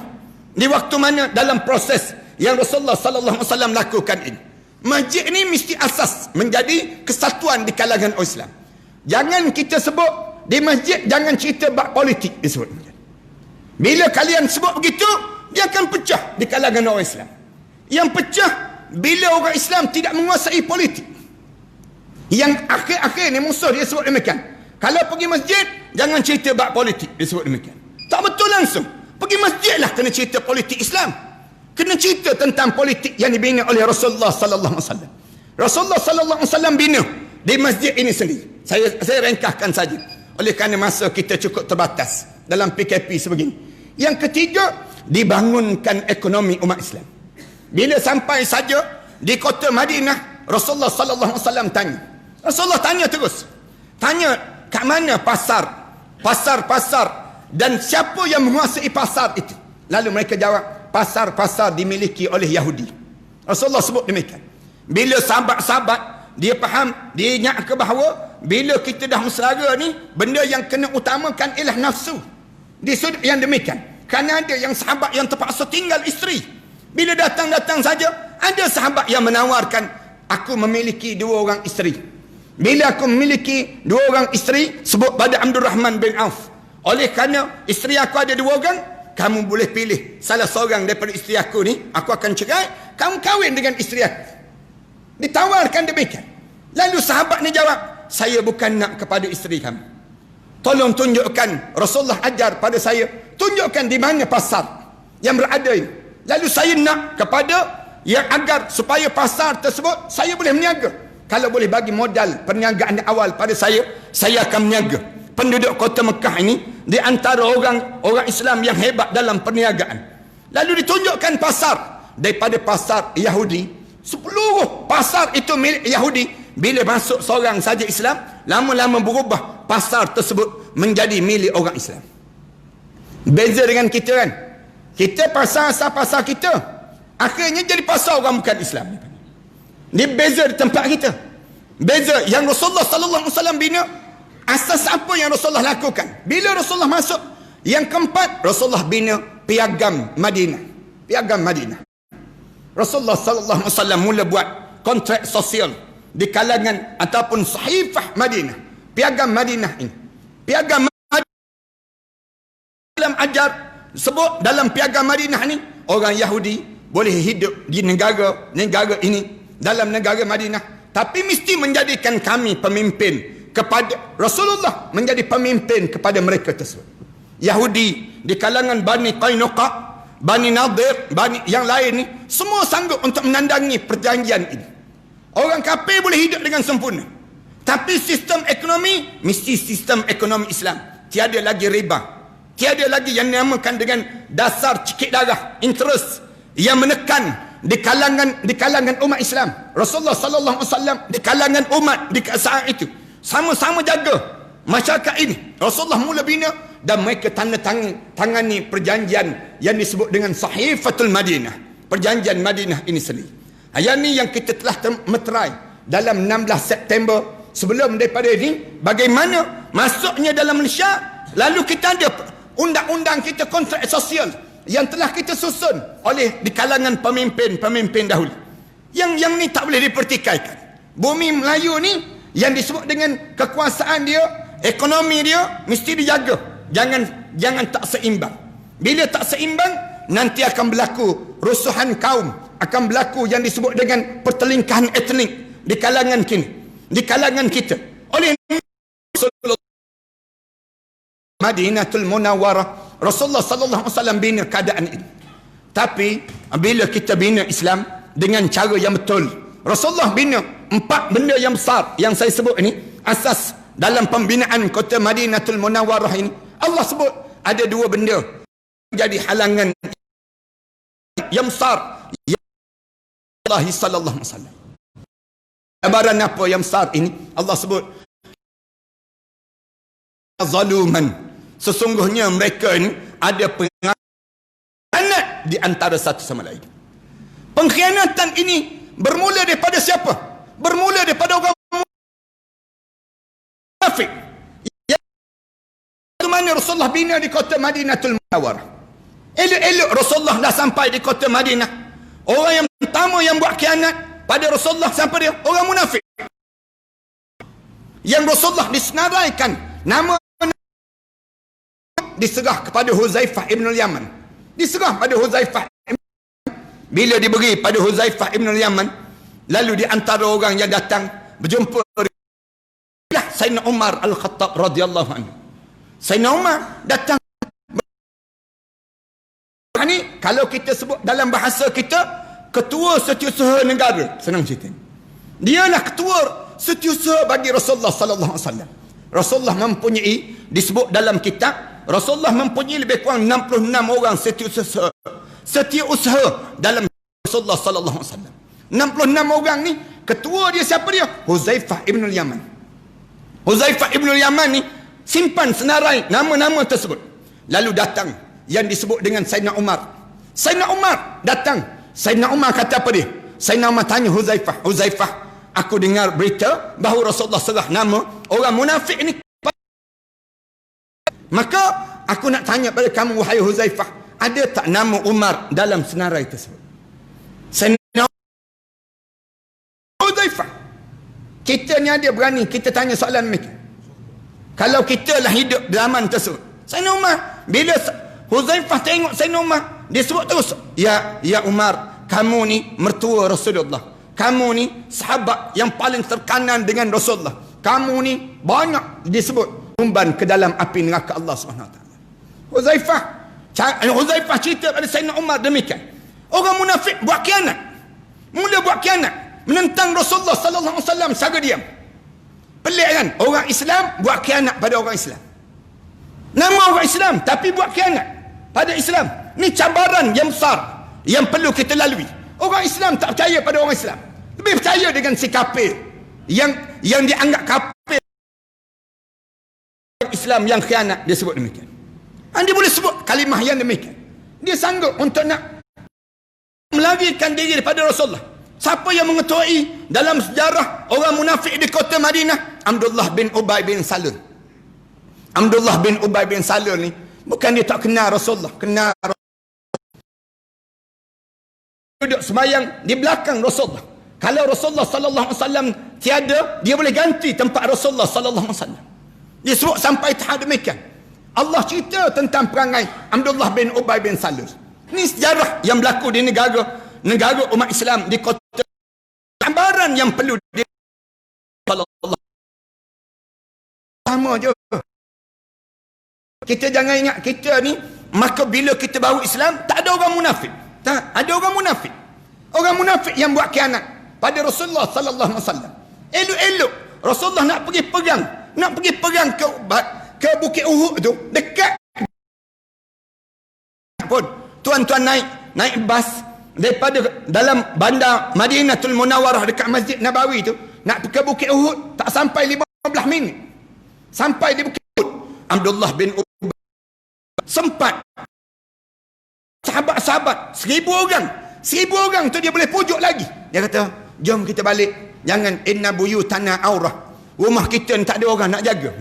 Di waktu mana dalam proses yang Rasulullah sallallahu alaihi wasallam lakukan ini, masjid ini mesti asas menjadi kesatuan di kalangan orang Islam. Jangan kita sebut di masjid, jangan cerita bab politik disebut. Bila kalian sebut begitu, dia akan pecah di kalangan orang Islam. Yang pecah bila orang Islam tidak menguasai politik. Yang akhir-akhir ni musuh dia sebut demikian. Kalau pergi masjid, jangan cerita bab politik, dia sebut demikian. Tak betul langsung. Pergi masjid lah kena cerita politik Islam. Kena cerita tentang politik yang dibina oleh Rasulullah sallallahu alaihi wasallam. Rasulullah sallallahu alaihi wasallam bina di masjid ini sendiri. Saya ringkaskan saja oleh kerana masa kita cukup terbatas dalam PKP sebegini. Yang ketiga, dibangunkan ekonomi umat Islam. Bila sampai saja di kota Madinah, Rasulullah sallallahu alaihi wasallam tanya. Rasulullah tanya terus. Tanya kat mana pasar dan siapa yang menguasai pasar itu. Lalu mereka jawab, pasar-pasar dimiliki oleh Yahudi. Rasulullah sebut demikian. Bila sahabat-sahabat dia faham, dia ingat ke bahawa bila kita dah mesra ni, benda yang kena utamakan ialah nafsu. Di sudut yang demikian. Kerana ada yang sahabat yang terpaksa tinggal isteri. Bila datang-datang saja, ada sahabat yang menawarkan, aku memiliki 2 orang isteri. Bila aku memiliki 2 orang isteri, sebut pada Abdul Rahman bin Auf. Oleh kerana isteri aku ada 2 orang, kamu boleh pilih salah seorang daripada isteri aku ni, aku akan cerai, kamu kahwin dengan isteri aku. Ditawarkan demikian. Lalu sahabat ni jawab, saya bukan nak kepada isteri kamu. Tolong tunjukkan, Rasulullah ajar pada saya, tunjukkan di mana pasar yang berada ini. Lalu saya nak kepada yang agar supaya pasar tersebut saya boleh meniaga. Kalau boleh bagi modal perniagaan awal pada saya akan meniaga. Penduduk kota Mekah ini di antara orang Islam yang hebat dalam perniagaan. Lalu ditunjukkan pasar daripada pasar Yahudi. Seluruh pasar itu milik Yahudi. Bila masuk seorang saja Islam, lama-lama berubah pasar tersebut menjadi milik orang Islam. Beza dengan kita kan. Kita pasar kita, akhirnya jadi pasar orang bukan Islam. Ini beza di tempat kita. Beza yang Rasulullah sallallahu alaihi wasallam bina, asas apa yang Rasulullah lakukan? Bila Rasulullah masuk, yang keempat, Rasulullah bina piagam Madinah. Piagam Madinah. Rasulullah sallallahu alaihi wasallam mula buat kontrak sosial di kalangan ataupun sahifah Madinah. Piagam Madinah ini. Piagam Madinah dalam ajar sebut dalam piagam Madinah ni, orang Yahudi boleh hidup di negara ini, dalam negara Madinah, tapi mesti menjadikan kami pemimpin kepada Rasulullah, menjadi pemimpin kepada mereka tersebut. Yahudi di kalangan Bani Qainuqa, Bani Nadir, Bani yang lain ni, semua sanggup untuk menandangi perjanjian ini. Orang kafir boleh hidup dengan sempurna, tapi sistem ekonomi mesti sistem ekonomi Islam. Tiada lagi riba, tiada lagi yang dinamakan dengan dasar cikik darah, interest yang menekan di kalangan umat Islam. Rasulullah sallallahu alaihi wasallam di kalangan umat di saat itu sama-sama jaga masyarakat ini. Rasulullah mula bina dan mereka tangani perjanjian yang disebut dengan Sahifatul Madinah. Perjanjian Madinah ini sendiri. Yang ni yang kita telah meterai dalam 16 September. Sebelum daripada ini, bagaimana masuknya dalam Malaysia, lalu kita ada undang-undang kita, kontrak sosial yang telah kita susun oleh di kalangan pemimpin dahulu. Yang ni tak boleh dipertikaikan. Bumi Melayu ni yang disebut dengan kekuasaan dia, ekonomi dia mesti dijaga. Jangan tak seimbang. Bila tak seimbang, nanti akan berlaku rusuhan kaum, akan berlaku yang disebut dengan pertelingkahan etnik di kalangan kita. Oleh Madinatul Munawwarah, Rasulullah sallallahu alaihi wasallam bina keadaan ini. Tapi bila kita bina Islam dengan cara yang betul, Rasulullah bina 4 benda yang besar yang saya sebut ini, asas dalam pembinaan kota Madinatul Munawwarah ini. Allah sebut ada 2 benda jadi halangan yang besar yang Allah sallallahu alaihi wasallam. Cabaran apa yang besar ini? Allah sebut zaluman, sesungguhnya mereka ini ada pengkhianat di antara satu sama lain. Pengkhianatan ini bermula daripada siapa? Bermula daripada orang munafik. Yang mana Rasulullah bina di kota Madinatul Munawwarah. Elok-elok Rasulullah dah sampai di kota Madinah. Orang yang pertama yang buat khianat pada Rasulullah siapa dia? Orang munafik. Yang Rasulullah disenaraikan nama diserah kepada Huzaifah ibn al-Yaman. Diserah pada Huzaifah. Bila diberi pada Huzaifah ibn al-Yaman, lalu di antara orang yang datang berjumpa lah Sayyidina Umar Al-Khattab radhiyallahu anhu. Sayyidina Umar datang. Ini kalau kita sebut dalam bahasa kita, ketua setiausaha negara, senang cerita. Dialah ketua setiausaha bagi Rasulullah sallallahu alaihi wasallam. Rasulullah mempunyai, disebut dalam kitab, Rasulullah mempunyai lebih kurang 66 orang setiausaha dalam Rasulullah sallallahu alaihi wasallam. 66 orang ni, ketua dia siapa dia? Huzaifah ibn al-Yaman. Huzaifah ibn al-Yaman ni simpan senarai nama-nama tersebut. Lalu datang yang disebut dengan Sayyidina Umar. Sayyidina Umar datang. Sayyidina Umar kata apa dia? Sayyidina Umar tanya Huzaifah, Huzaifah, aku dengar berita bahawa Rasulullah serah nama orang munafik ni. Maka aku nak tanya pada kamu, wahai Huzaifah, ada tak nama Umar dalam senarai tersebut? Sayyidina Huzaifah, kita ni ada berani kita tanya soalan mereka? Kalau kita lah hidup zaman tersebut, Sayyidina Umar, bila Huzaifah tengok Sayyidina Umar, dia sebut terus, ya Umar, kamu ni mertua Rasulullah, kamu ni sahabat yang paling terkanan dengan Rasulullah, kamu ni banyak disebut umban ke dalam api neraka Allah SWT. Huzaifah cerita pada Sayyidina Umar demikian. Orang munafik buat khianat, mula buat khianat menentang Rasulullah sallallahu alaihi wasallam secara diam. Pelik kan? Orang Islam buat khianat pada orang Islam, nama orang Islam tapi buat khianat pada Islam. Ni cabaran yang besar yang perlu kita lalui. Orang Islam tak percaya pada orang Islam, lebih percaya dengan si kafir yang dianggap kafir. Islam yang khianat, dia sebut demikian. Dia boleh sebut kalimah yang demikian. Dia sanggup untuk nak melarikan diri daripada Rasulullah. Siapa yang mengetuai dalam sejarah orang munafik di kota Madinah? Abdullah bin Ubay bin Salul. Abdullah bin Ubay bin Salul ni bukan dia tak kenal Rasulullah, kenal duduk sembahyang di belakang Rasulullah. Kalau Rasulullah sallallahu alaihi wasallam tiada, dia boleh ganti tempat Rasulullah sallallahu alaihi wasallam. Dia sebut sampai tahap demikian. Allah cerita tentang perangai Abdullah bin Ubay bin Salul. Ini sejarah yang berlaku di negara umat Islam di kota. Gambaran yang perlu di sama je. Kita jangan ingat kita ni, maka bila kita baru Islam tak ada orang munafik. Tak ada orang munafik. Orang munafik yang buat khianat pada Rasulullah sallallahu alaihi wasallam. Elok-elok Rasulullah nak pergi perang ke Bukit Uhud tu, dekat pun tuan-tuan naik bas daripada dalam bandar Madinatul Munawwarah dekat Masjid Nabawi tu, nak ke Bukit Uhud tak sampai 15 minit sampai di Bukit Uhud. Abdullah bin Ubay sempat sahabat-sahabat 1,000 orang tu dia boleh pujuk lagi. Dia kata, jom kita balik, jangan, inna buyutana aurah, rumah kita ni tak ada orang nak jaga.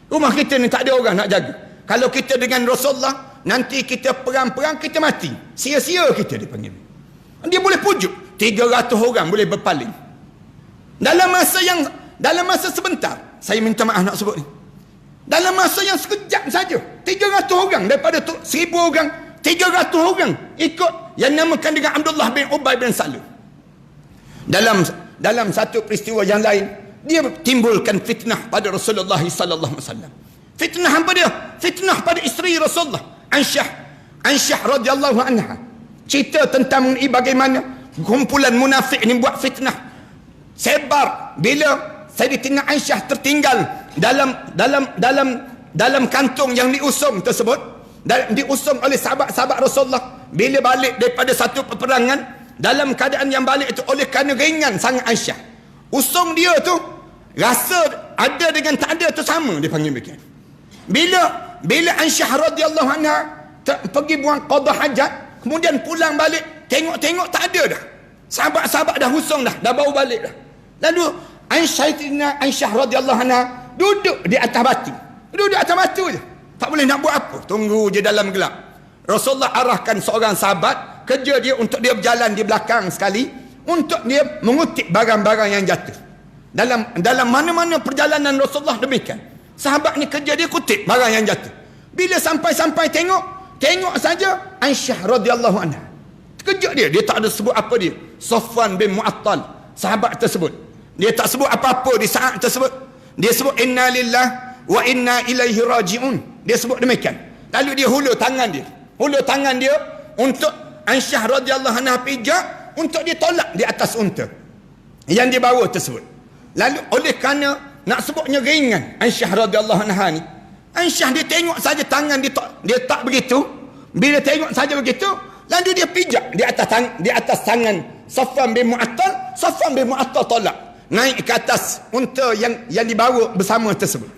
Rumah kita ni tak ada orang nak jaga. Kalau kita dengan Rasulullah, nanti kita perang-perang, kita mati. Sia-sia kita dipanggil. Dia boleh pujuk 300 orang boleh berpaling. Dalam masa sebentar, saya minta maaf nak sebut ni, dalam masa yang sekejap saja, 300 orang daripada 1,000 orang, 300 orang ikut yang namakan dengan Abdullah bin Ubay bin Salul. Dalam satu peristiwa yang lain, dia timbulkan fitnah pada Rasulullah sallallahu alaihi wasallam. Fitnah apa dia? Fitnah pada isteri Rasulullah, Aisyah radhiyallahu anha. Cerita tentang mengenai bagaimana kumpulan munafik ni buat fitnah. Sebar bila Sayyidatina Aisyah tertinggal dalam kantung yang diusung tersebut, diusung oleh sahabat-sahabat Rasulullah. Bila balik daripada satu peperangan, dalam keadaan yang balik itu oleh kerana ringan sangat Aisyah, usung dia tu rasa ada dengan tak ada tu sama, dia panggil begitu. Bila Aisyah radhiyallahu anha pergi buang qada hajat, kemudian pulang balik, tengok tak ada dah. Sahabat-sahabat dah usung dah bawa balik dah. Lalu Aisyah radhiyallahu anha duduk di atas batu je. Tak boleh nak buat apa, tunggu je dalam gelap. Rasulullah arahkan seorang sahabat, kerja dia untuk dia berjalan di belakang sekali, untuk dia mengutip barang-barang yang jatuh. Dalam mana-mana perjalanan Rasulullah demikian. Sahabat ni kerja dia kutip barang yang jatuh. Bila sampai tengok saja Aisyah radhiyallahu anha. Terkejut dia tak ada sebut apa dia. Safwan bin Mu'attal, sahabat tersebut, dia tak sebut apa-apa di saat tersebut. Dia sebut inna lillah wa inna ilaihi raji'un. Dia sebut demikian. Lalu dia hulur tangan dia untuk Aisyah radhiyallahu anha pijak, untuk dia tolak di atas unta yang dibawa tersebut. Lalu oleh kerana nak sebutnya ringan Aisyah radhiyallahu anha ni, Aisyah dia tengok saja tangan dia tak begitu. Bila tengok saja begitu, lalu dia pijak di atas tangan Safwan bin Mu'attal. Safwan bin Mu'attal tolak naik ke atas unta yang dibawa bersama tersebut.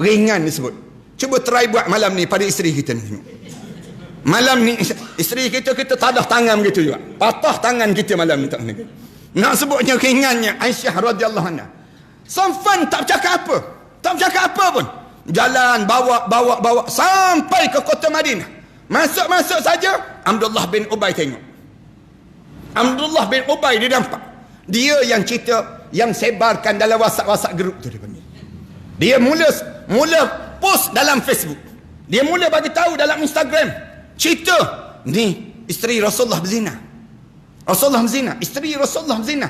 Ringan disebut. Cuba try buat malam ni pada isteri kita ni. Malam ni isteri kita tadah tangan begitu juga, patah tangan kita malam ni tak kena. Nak sebutnya ringannya Aisyah radhiyallahu anha. Safwan tak bercakap apa pun. Jalan bawa sampai ke kota Madinah. Masuk saja Abdullah bin Ubay tengok. Abdullah bin Ubay dia nampak. Dia yang cerita, yang sebarkan dalam WhatsApp grup tu dia panggil. Dia mula post dalam Facebook. Dia mula bagi tahu dalam Instagram, cerita ni isteri Rasulullah berzina. Rasulullah berzina, isteri Rasulullah berzina,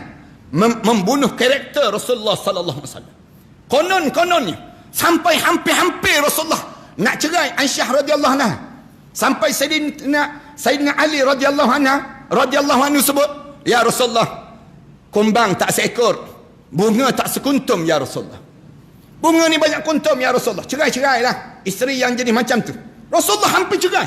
membunuh karakter Rasulullah sallallahu alaihi wasallam. Kononnya sampai hampir-hampir Rasulullah nak cerai Aisyah radhiyallahu anha. Sampai Sayyidina Ali radhiyallahu anhu sebut, ya Rasulullah, kumbang tak seekor, bunga tak sekuntum ya Rasulullah. Bunga ni banyak kuntum ya Rasulullah. Cerai-cerailah isteri yang jadi macam tu. Rasulullah hampir cerai.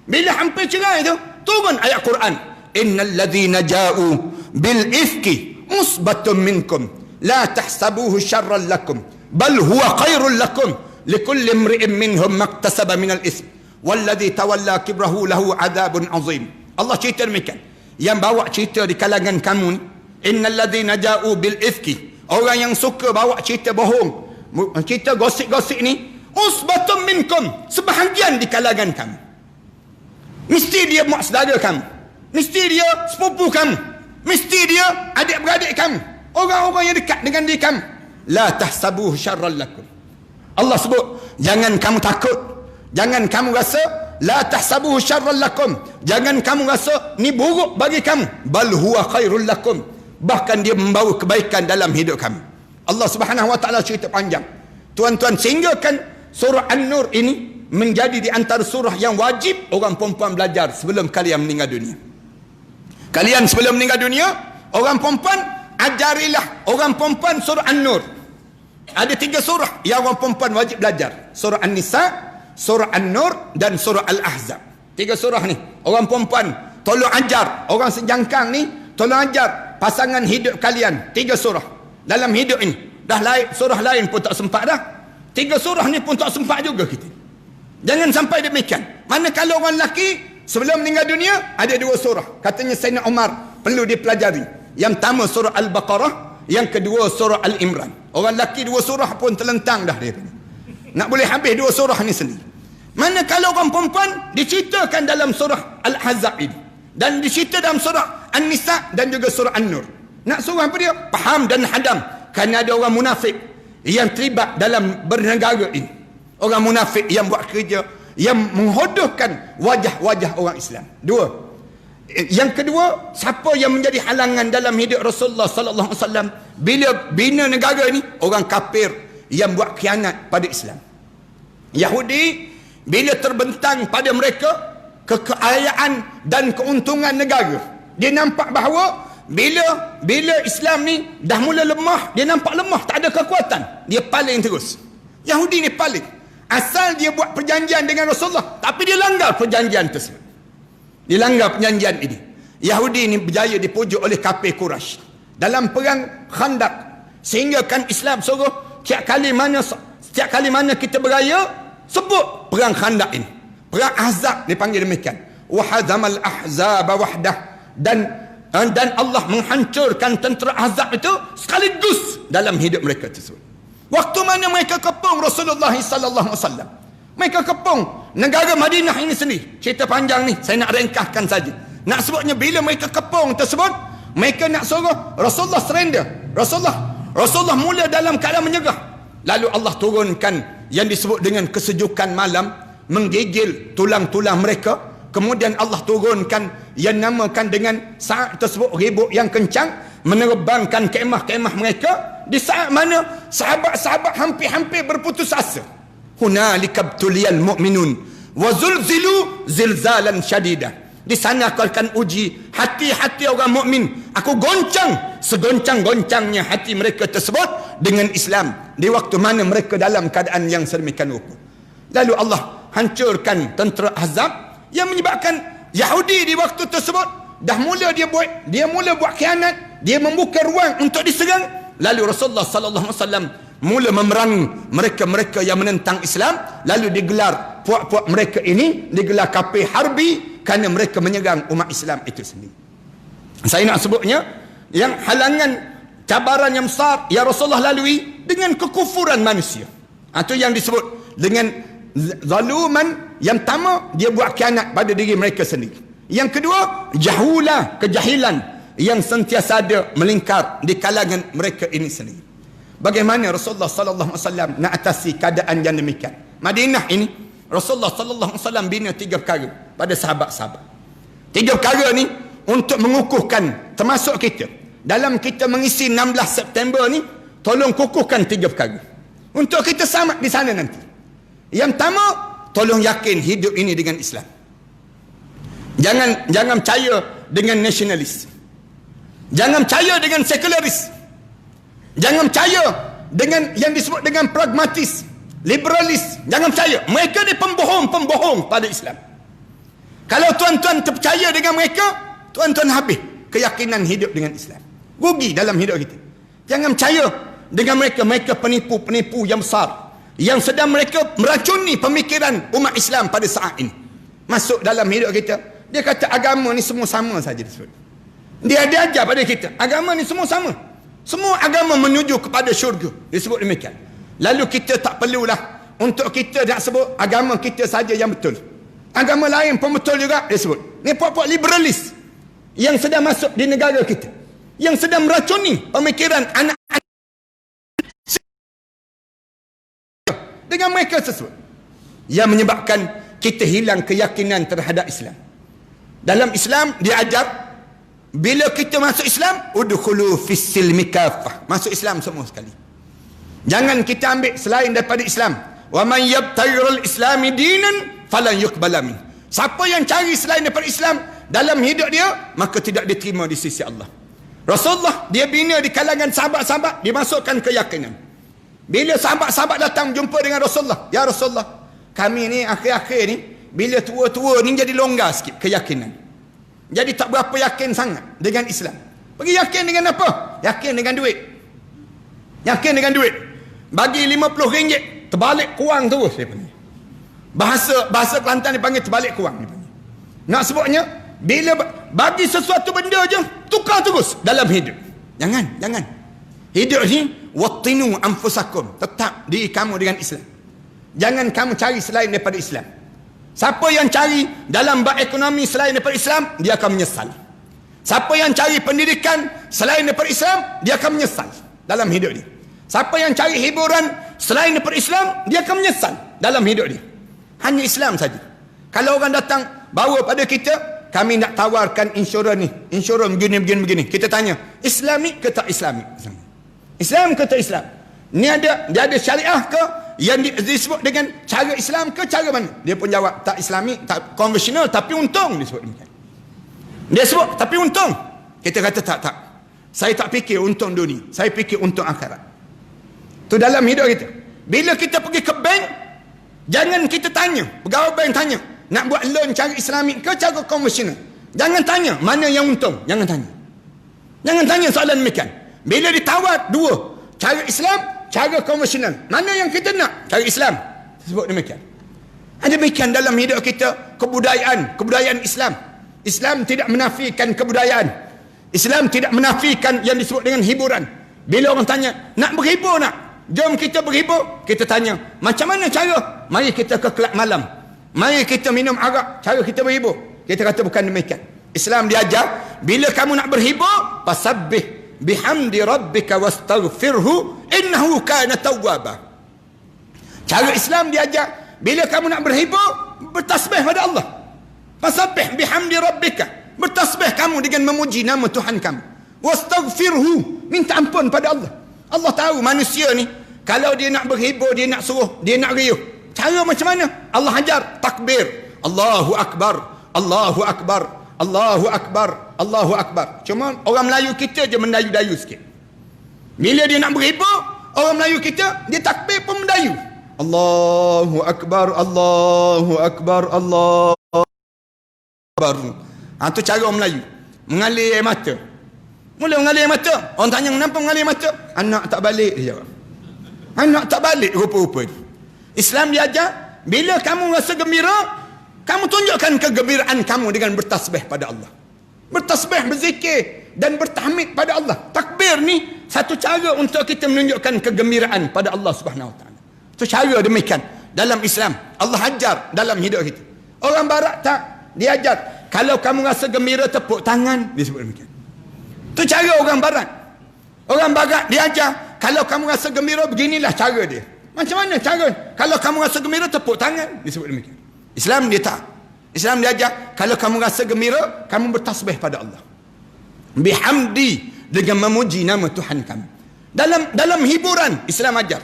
Bila hampir cerai tu, turun ayat Quran, innal ladzina ja'u bil ifki musbatun minkum la tahsabuhu syarran lakum bal huwa khairul lakum likulli imri'in minhum maktasaba minal ism walladzi tawalla kibrahu lahu adzabun azim. Allah cerita demikian, yang bawa cerita di kalangan kamu ni, innal ladzina ja'u bil ifki, orang yang suka bawa cerita bohong, cerita gosip-gosip ni, usbatun minkum, sebahagian di kalangan kamu. Mesti dia mak saudara kamu, mesti dia sepupu kamu, mesti dia adik-beradik kamu, orang-orang yang dekat dengan diri kamu. La tahsabuhu syarran lakum. Allah sebut, jangan kamu takut, jangan kamu rasa, la tahsabuhu syarran lakum, jangan kamu rasa ni buruk bagi kamu, bal huwa khairul lakum, bahkan dia membawa kebaikan dalam hidup kamu. Allah Subhanahu wa taala cerita panjang. Tuan-tuan, sehingga kan surah An-Nur ini menjadi di antara surah yang wajib orang perempuan belajar sebelum kalian meninggal dunia. Kalian sebelum meninggal dunia, orang perempuan, ajarilah orang perempuan surah An-Nur. Ada 3 surah yang orang perempuan wajib belajar. Surah An-Nisa, surah An-Nur dan surah Al-Ahzab. 3 surah ni orang perempuan tolong ajar, orang sejangkang ni tolong ajar pasangan hidup kalian 3 surah dalam hidup ini. Dah lain, surah lain pun tak sempat dah, 3 surah ni pun tak sempat juga kita. Jangan sampai demikian. Manakala orang lelaki sebelum meninggal dunia ada 2 surah, katanya Sayyidina Umar perlu dipelajari. Yang pertama surah Al-Baqarah, yang kedua surah Al-Imran. Orang lelaki 2 surah pun terlentang dah dia. Nak boleh habis 2 surah ni sendiri. Manakala orang perempuan diceritakan dalam surah Al-Ahzab ini, dan dicerita dalam surah An-Nisa dan juga surah An-Nur. Nak suruh apa dia? Faham dan hadam. Kerana ada orang munafik yang terlibat dalam bernegara ini. Orang munafik yang buat kerja, yang menghodohkan wajah-wajah orang Islam. 2. Yang kedua, siapa yang menjadi halangan dalam hidup Rasulullah sallallahu alaihi wasallam bila bina negara ini? Orang kafir yang buat khianat pada Islam. Yahudi bila terbentang pada mereka kekayaan dan keuntungan negara, dia nampak bahawa bila Islam ni dah mula lemah, dia nampak lemah, tak ada kekuatan, dia paling terus. Yahudi ni paling. Asal dia buat perjanjian dengan Rasulullah, tapi dia langgar perjanjian tersebut. Dia langgar perjanjian ini. Yahudi ni berjaya dipujuk oleh kafir Quraisy dalam perang Khandaq, sehingga kan Islam suruh setiap kali mana kita beraya sebut perang Khandaq ini. Perang Ahzab dipanggil demikian. Wa hadzamal ahzaba wahdah, dan Allah menghancurkan tentera Ahzab itu sekaligus dalam hidup mereka tersebut. Waktu mana mereka kepung Rasulullah sallallahu alaihi wasallam, mereka kepung negara Madinah ini sendiri. Cerita panjang ni, saya nak ringkaskan saja. Nak sebutnya, bila mereka kepung tersebut, mereka nak suruh Rasulullah surrender. Rasulullah mula dalam keadaan menyerah. Lalu Allah turunkan yang disebut dengan kesejukan malam, menggigil tulang-tulang mereka. Kemudian Allah turunkan yang namakan dengan saat tersebut ribut yang kencang, menerbangkan kemah-kemah mereka di saat mana sahabat-sahabat hampir-hampir berputus asa. Hunalika btuliyal mu'minun wa zulzilu zilzalan syadida. Di sana aku akan uji hati-hati orang mukmin. Aku goncang segoncang-goncangnya hati mereka tersebut dengan Islam di waktu mana mereka dalam keadaan yang sedemikian rupa. Lalu Allah hancurkan tentera Ahzab, yang menyebabkan Yahudi di waktu tersebut dah mula dia mula buat khianat, dia membuka ruang untuk diserang. Lalu Rasulullah sallallahu alaihi wasallam mula memerangi mereka-mereka yang menentang Islam. Lalu digelar puak-puak mereka ini digelar kafir harbi kerana mereka menyerang umat Islam itu sendiri. Saya nak sebutnya, yang halangan cabaran yang besar yang Rasulullah lalui dengan kekufuran manusia. Itu yang disebut dengan zaluman. Yang pertama, dia buat khianat pada diri mereka sendiri. Yang kedua, jahulah, kejahilan yang sentiasa ada melingkar di kalangan mereka ini sendiri. Bagaimana Rasulullah sallallahu alaihi wasallam nak atasi keadaan yang demikian? Madinah ini, Rasulullah sallallahu alaihi wasallam bina 3 perkara pada sahabat-sahabat. 3 perkara ni untuk mengukuhkan, termasuk kita. Dalam kita mengisi 16 September ni, tolong kukuhkan 3 perkara. Untuk kita selamat di sana nanti. Yang pertama, tolong yakin hidup ini dengan Islam. Jangan percaya dengan nasionalis. Jangan percaya dengan sekularis. Jangan percaya dengan yang disebut dengan pragmatis, liberalis. Jangan percaya. Mereka ni pembohong pada Islam. Kalau tuan-tuan terpercaya dengan mereka, tuan-tuan habis keyakinan hidup dengan Islam. Rugi dalam hidup kita. Jangan percaya dengan mereka. Mereka penipu-penipu yang besar, yang sedang mereka meracuni pemikiran umat Islam pada saat ini. Masuk dalam hidup kita. Dia kata agama ni semua sama saja disebut. Dia ajar pada kita, agama ni semua sama. Semua agama menuju kepada syurga. Disebut demikian. Lalu kita tak perlulah untuk kita nak sebut agama kita saja yang betul. Agama lain pun betul juga disebut. Ni puak-puak liberalis yang sedang masuk di negara kita, yang sedang meracuni pemikiran anak-anak dengan mereka tersebut, yang menyebabkan kita hilang keyakinan terhadap Islam. Dalam Islam diajar, bila kita masuk Islam, udkhulu fis-silmi kaffah, masuk Islam semua sekali. Jangan kita ambil selain daripada Islam. Wa man yabtaghirul islami dinan falan yuqbala min. Siapa yang cari selain daripada Islam dalam hidup dia, maka tidak diterima di sisi Allah. Rasulullah dia bina di kalangan sahabat-sahabat, dimasukkan keyakinan. Bila sahabat-sahabat datang jumpa dengan Rasulullah, ya Rasulullah, kami ni akhir-akhir ni bila tua-tua ni jadi longgar sikit keyakinan. Jadi tak berapa yakin sangat dengan Islam. Pergi yakin dengan apa? Yakin dengan duit. Yakin dengan duit. Bagi RM50, terbalik kurang terus dia panggil. Bahasa Kelantan dipanggil terbalik kurang dia panggil. Nak sebutnya, bila bagi sesuatu benda je, tukar terus dalam hidup. Jangan. Hidup ni, wattinu anfusakum. Tetap diri kamu dengan Islam. Jangan kamu cari selain daripada Islam. Siapa yang cari dalam bab ekonomi selain daripada Islam, dia akan menyesal. Siapa yang cari pendidikan selain daripada Islam, dia akan menyesal dalam hidup dia. Siapa yang cari hiburan selain daripada Islam, dia akan menyesal dalam hidup dia. Hanya Islam saja. Kalau orang datang bawa pada kita, kami nak tawarkan insurans ni, insurans begini. Kita tanya, Islamik ke tak Islamik? Islam ke tak Islam? Ni dia ada syariah ke? Yang disebut dengan cara Islam ke cara mana? Dia pun jawab, tak Islami, tak konvensional, tapi untung. Dia sebut demikian. Dia sebut, tapi untung. Kita kata tak. Saya tak fikir untung dunia, saya fikir untung akhirat. Tu dalam hidup kita. Bila kita pergi ke bank, jangan kita tanya, pegawai bank tanya, nak buat loan cara Islami ke cara konvensional? Jangan tanya mana yang untung. Jangan tanya soalan demikian. Bila ditawar dua, cara Islam, cara konvensional, mana yang kita nak? Cara Islam. Sebut demikian. Demikian dalam hidup kita, kebudayaan Islam. Islam tidak menafikan kebudayaan. Islam tidak menafikan yang disebut dengan hiburan. Bila orang tanya, nak berhibur nak? Jom kita berhibur. Kita tanya, macam mana cara? Mari kita ke kelab malam. Mari kita minum arak. Cara kita berhibur. Kita kata bukan demikian. Islam diajar, bila kamu nak berhibur, fasabbih bihamdi rabbika wastaghfirhu innahu kana tawwaba. Cara Islam diajar, bila kamu nak berhibur, bertasbih pada Allah. Fasabbih bihamdi rabbika, bertasbih kamu dengan memuji nama Tuhan kamu. Wastaghfirhu, minta ampun pada Allah. Allah tahu manusia ni, kalau dia nak berhibur, dia nak suruh, dia nak riuh, cara macam mana? Allah ajar takbir, Allahu Akbar, Allahu Akbar, Allahu Akbar, Allahu Akbar. Cuma orang Melayu kita je mendayu-dayu sikit. Bila dia nak berhibur, orang Melayu kita, dia takbir pun mendayu. Allahu Akbar, Allahu Akbar, Allahu Akbar. Itu cara orang Melayu. Mengalir air mata. Mula mengalir air mata. Orang tanya, kenapa mengalir air mata? Anak tak balik, dia jawab. Anak tak balik rupa-rupa. Islam diajar, bila kamu rasa gembira, kamu tunjukkan kegembiraan kamu dengan bertasbih pada Allah. Bertasbih, berzikir dan bertahmid pada Allah. Takbir ni satu cara untuk kita menunjukkan kegembiraan pada Allah Subhanahu Wa Taala. Itu cara demikian dalam Islam. Allah ajar dalam hidup kita. Orang barat tak diajar. Kalau kamu rasa gembira, tepuk tangan, disebut demikian. Itu cara orang barat. Orang barat diajar, kalau kamu rasa gembira, beginilah cara dia. Macam mana cara? Kalau kamu rasa gembira, tepuk tangan. Disebut demikian. Islam dia tak. Islam dia ajar, kalau kamu rasa gembira, kamu bertasbih pada Allah. Bihamdi, dengan memuji nama Tuhan kamu. Dalam hiburan, Islam ajar.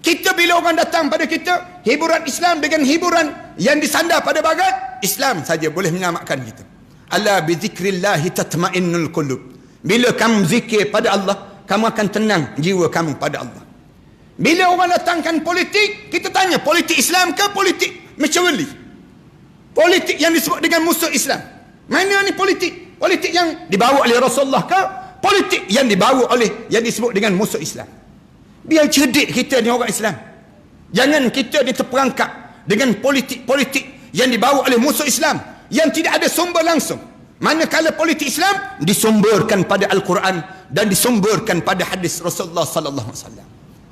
Kita bila orang datang pada kita, hiburan Islam dengan hiburan yang disandar pada barat, Islam saja boleh menyelamatkan kita. Ala bi zikrillahi tatma'innul qulub. Bila kamu zikir pada Allah, kamu akan tenang jiwa kamu pada Allah. Bila orang datangkan politik, kita tanya, politik Islam ke politik Machiavelli? Politik yang disebut dengan musuh Islam. Mana ni politik? Politik yang dibawa oleh Rasulullah ke? Politik yang dibawa oleh yang disebut dengan musuh Islam. Biar cerdik kita ni orang Islam. Jangan kita ni terperangkap dengan politik-politik yang dibawa oleh musuh Islam yang tidak ada sumber langsung. Manakala politik Islam disumberkan pada Al-Quran dan disumberkan pada hadis Rasulullah sallallahu alaihi wasallam.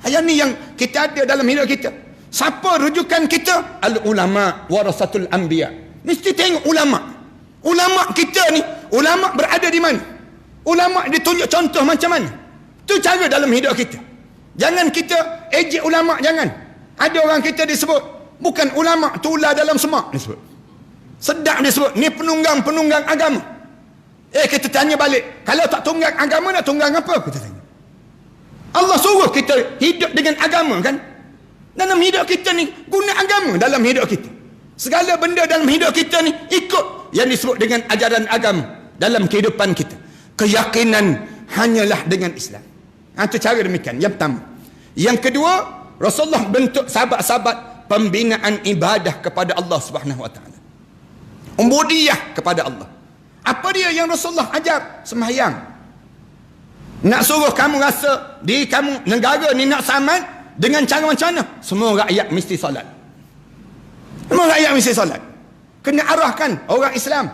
Yang ni yang kita ada dalam hidup kita. Siapa rujukan kita? Al-ulama warasatul anbiya. Mesti tengok ulama. Ulama kita ni, ulama berada di mana? Ulama ditunjuk contoh macam mana? Itu cara dalam hidup kita. Jangan kita ejek ulama, jangan. Ada orang kita disebut bukan ulama, tular dalam semak disebut. Sedap disebut, ni penunggang agama. Kita tanya balik, kalau tak tunggang agama nak tunggang apa? Kita tanya. Allah suruh kita hidup dengan agama kan? Dalam hidup kita ni guna agama dalam hidup kita. Segala benda dalam hidup kita ni ikut yang disebut dengan ajaran agama dalam kehidupan kita. Keyakinan hanyalah dengan Islam. Itu cara demikian. Yang pertama. Yang kedua, Rasulullah bentuk sahabat-sahabat pembinaan ibadah kepada Allah Subhanahu Wa Taala. Ubudiyah kepada Allah. Apa dia yang Rasulullah ajar? Sembahyang. Nak suruh kamu rasa diri kamu negara ni nak selamat dengan cara macam mana? Semua rakyat mesti solat. Semua rakyat mesti solat. Kena arahkan orang Islam.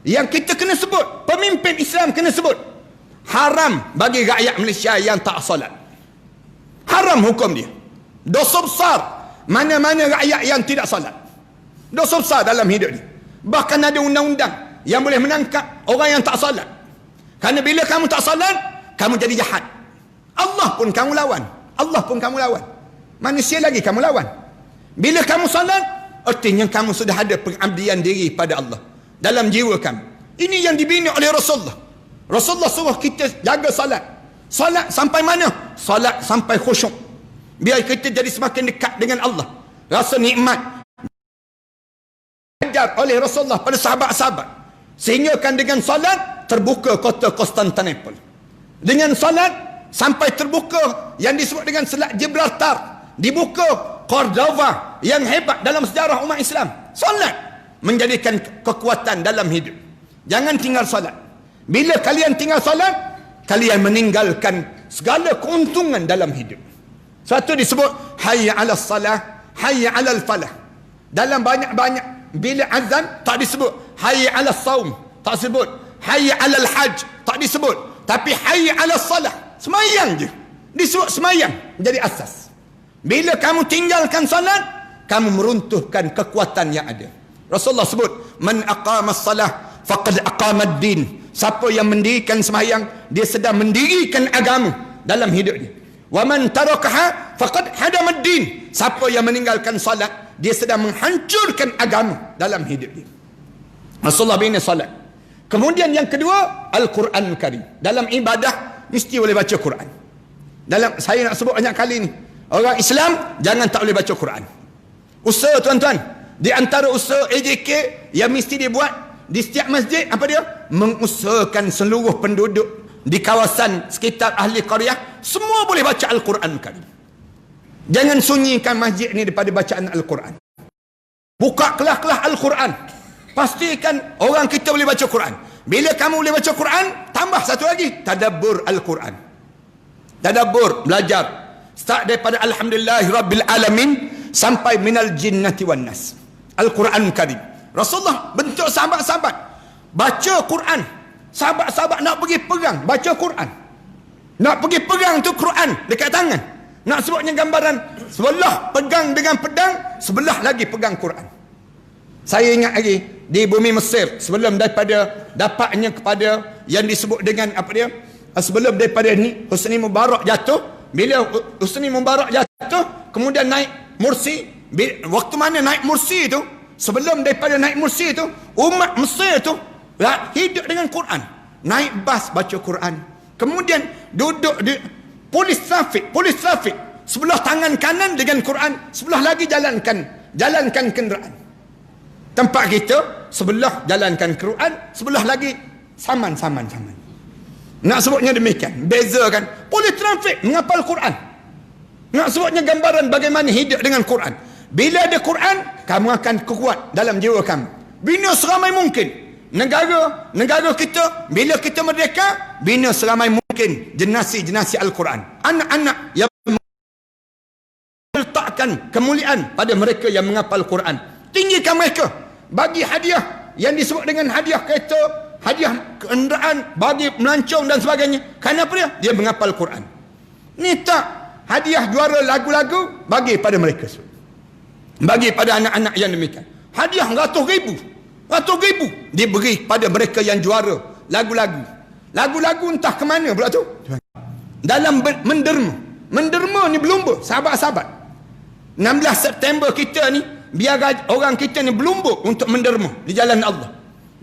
Yang kita kena sebut, pemimpin Islam kena sebut. Haram bagi rakyat Malaysia yang tak solat. Haram hukum dia. Dosa besar mana-mana rakyat yang tidak solat. Dosa besar dalam hidup dia. Bahkan ada undang-undang yang boleh menangkap orang yang tak solat. Kerana bila kamu tak solat, kamu jadi jahat. Allah pun kamu lawan. Allah pun kamu lawan. Manusia lagi kamu lawan. Bila kamu solat, artinya kamu sudah ada pengabdian diri pada Allah dalam jiwa kamu. Ini yang dibina oleh Rasulullah. Rasulullah suruh kita jaga salat. Salat sampai mana? Salat sampai khusyuk. Biar kita jadi semakin dekat dengan Allah. Rasa nikmat diajar oleh Rasulullah pada sahabat-sahabat. Sehingga kan dengan salat terbuka kota Konstantinopel. Dengan salat sampai terbuka yang disebut dengan Selat Gibraltar. Dibuka Cordova yang hebat dalam sejarah umat Islam. Salat menjadikan kekuatan dalam hidup. Jangan tinggal salat. Bila kalian tinggal salat, kalian meninggalkan segala keuntungan dalam hidup. Satu disebut hayya 'alas salah, hayya 'alal falah. Dalam banyak-banyak bila azan tak disebut hayya 'alas saum, tak disebut hayya 'alal hajj, tak disebut, tapi hayya 'alas salah. Semayang je. Disebut semayang jadi asas. Bila kamu tinggalkan salat, kamu meruntuhkan kekuatan yang ada. Rasulullah sebut, man aqamas salah faqad aqamad din. Siapa yang mendirikan sembahyang, dia sedang mendirikan agama dalam hidup dia. Wa man tarakaha faqad hadamad din. Siapa yang meninggalkan salat, dia sedang menghancurkan agama dalam hidup dia. Rasulullah bina salat. Kemudian yang kedua, Al-Quran Karim. Dalam ibadah mesti boleh baca Quran. Dalam saya nak sebut banyak kali ni, orang Islam jangan tak boleh baca Quran. Usaha tuan-tuan, di antara usaha AJK yang mesti dibuat di setiap masjid, apa dia? Mengusahakan seluruh penduduk di kawasan sekitar ahli qaryah semua boleh baca Al-Quran Karim. Jangan sunyikan masjid ni daripada bacaan Al-Quran. Buka kelas-kelas Al-Quran. Pastikan orang kita boleh baca Quran. Bila kamu boleh baca Quran, tambah satu lagi, tadabbur Al-Quran. Tadabbur, belajar. Start daripada Alhamdulillahi Rabbil Alamin sampai minal jinnati wan nas. Al-Quran Karim. Rasulullah bentuk sahabat-sahabat baca Quran. Sahabat-sahabat nak pergi perang, baca Quran. Nak pergi perang tu Quran dekat tangan. Nak sebutnya gambaran, sebelah pegang dengan pedang, sebelah lagi pegang Quran. Saya ingat lagi di bumi Mesir sebelum daripada dapatnya kepada yang disebut dengan apa dia? Sebelum daripada ni Husni Mubarak jatuh, bila Husni Mubarak jatuh, kemudian naik mursi. Waktu mana naik mursi itu, sebelum daripada naik mursi itu, umat Mesir itu hidup dengan Quran. Naik bas baca Quran. Kemudian duduk di polis trafik, sebelah tangan kanan dengan Quran, sebelah lagi jalankan kenderaan. Tempat kita sebelah jalankan Quran, sebelah lagi saman. Nak sebutnya demikian. Beza kan? Polis trafik menghafal Quran. Nak sebutnya gambaran bagaimana hidup dengan Quran. Bila ada Quran, kamu akan kuat dalam jiwa kamu. Bina seramai mungkin. Negara kita, bila kita merdeka, bina seramai mungkin generasi Al-Quran. Anak-anak yang letakkan kemuliaan pada mereka yang menghafal Quran. Tinggikan mereka. Bagi hadiah yang disebut dengan hadiah kereta, hadiah kenderaan, bagi melancong dan sebagainya. Kenapa dia? Dia menghafal Quran. Ni tak hadiah juara lagu-lagu, bagi pada mereka. Bagi pada anak-anak yang demikian. Hadiah ratus ribu diberi pada mereka yang juara lagu-lagu entah ke mana pula tu, dalam menderma ni berlumba. Sahabat-sahabat, 16 September kita ni, biar orang kita ni berlumba untuk menderma di jalan Allah.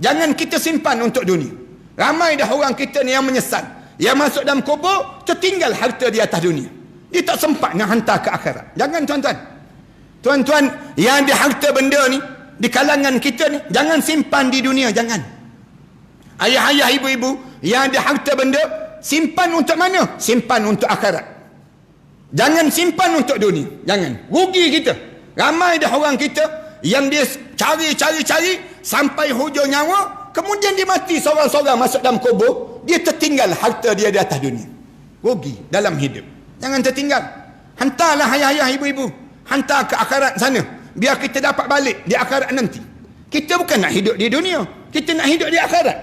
Jangan kita simpan untuk dunia. Ramai dah orang kita ni yang menyesal, yang masuk dalam kubur tertinggal harta di atas dunia. Dia tak sempat nak hantar ke akhirat. Jangan tuan-tuan yang ada harta benda ni di kalangan kita ni, jangan simpan di dunia. Jangan. Ayah-ayah, ibu-ibu yang ada harta benda, simpan untuk mana? Simpan untuk akhirat. Jangan simpan untuk dunia. Jangan. Rugi kita. Ramai dah orang kita yang dia cari sampai hujung nyawa, kemudian dia mati seorang-seorang masuk dalam kubur, dia tertinggal harta dia di atas dunia. Rugi dalam hidup. Jangan tertinggal. Hantarlah ayah-ayah, ibu-ibu, hantar ke akhirat sana, biar kita dapat balik di akhirat nanti. Kita bukan nak hidup di dunia, kita nak hidup di akhirat.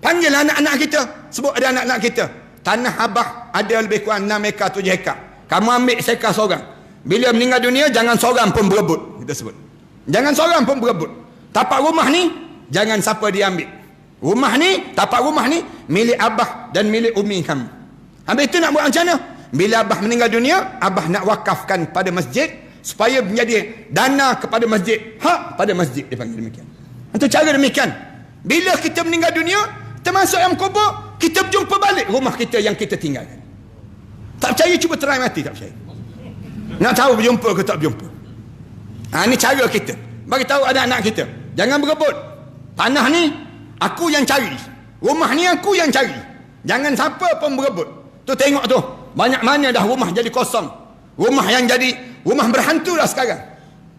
Panggil anak-anak kita. Sebut ada anak-anak kita, tanah abah ada lebih kurang 6 ekar 7 ekar. Kamu ambil sekar seorang. Bila meninggal dunia, jangan seorang pun berebut. Kita sebut, jangan seorang pun berebut. Tapak rumah ni jangan siapa dia ambil. Rumah ni, tapak rumah ni milik abah dan milik umi kamu. Habis itu nak buat macam mana? Bila abah meninggal dunia, abah nak wakafkan pada masjid supaya menjadi dana kepada masjid, hak pada masjid, dia panggil demikian. Itu cara demikian. Bila kita meninggal dunia, kita masuk dalam kubur, kita berjumpa balik rumah kita yang kita tinggalkan. Tak percaya, cuba try mati. Tak percaya. Nak tahu berjumpa ke tak berjumpa. Ini cara kita bagi tahu anak-anak kita, jangan berebut. Tanah ni aku yang cari, rumah ni aku yang cari. Jangan siapa pun berebut. Tu tengok tu, banyak mana dah rumah jadi kosong. Rumah yang jadi rumah berhantu dah sekarang.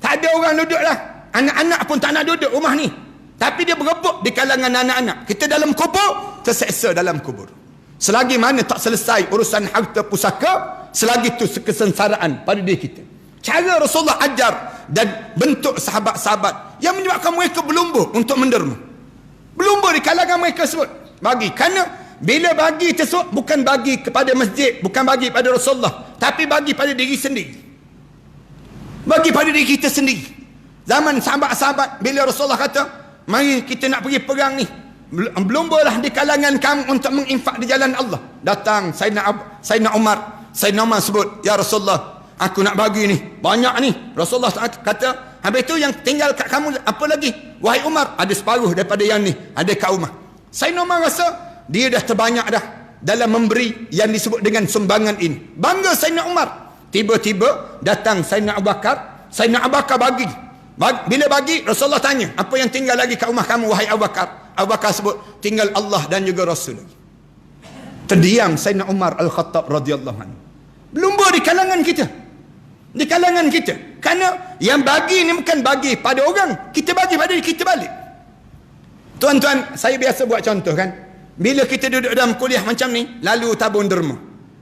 Tak ada orang duduk dah. Anak-anak pun tak nak duduk rumah ni. Tapi dia berebut di kalangan anak-anak. Kita dalam kubur, terseksa dalam kubur. Selagi mana tak selesai urusan harta pusaka, selagi itu kesengsaraan pada diri kita. Cara Rasulullah ajar dan bentuk sahabat-sahabat yang menyebabkan mereka berlumba untuk menderma. Berlumba di kalangan mereka sebut. Bagi. Kerana bila bagi tersebut bukan bagi kepada masjid, bukan bagi pada Rasulullah, tapi bagi pada diri sendiri. Bagi pada diri kita sendiri. Zaman sahabat-sahabat, bila Rasulullah kata, mari kita nak pergi perang ni, berlumbalah di kalangan kamu untuk menginfak di jalan Allah. Datang Sayyidina Umar. Sayyidina Umar sebut, ya Rasulullah, aku nak bagi ni, banyak ni. Rasulullah kata, habis itu yang tinggal kat kamu apa lagi? Wahai Umar, ada separuh daripada yang ni, ada kat rumah. Sayyidina Umar rasa dia dah terbanyak dah dalam memberi yang disebut dengan sumbangan ini. Bangga Sayyidina Umar. Tiba-tiba datang Sayyidina Abu Bakar. Sayyidina Abu Bakar bagi. Bila bagi, Rasulullah tanya, apa yang tinggal lagi kat rumah kamu wahai Abu Bakar? Abu Bakar sebut, tinggal Allah dan juga Rasul. Terdiam Sayyidina Umar Al-Khattab radhiyallahu anhu. Berlumba di kalangan kita. Di kalangan kita. Kerana yang bagi ni bukan bagi pada orang, kita bagi pada diri kita balik. Tuan-tuan, saya biasa buat contoh kan. Bila kita duduk dalam kuliah macam ni, lalu tabung derma.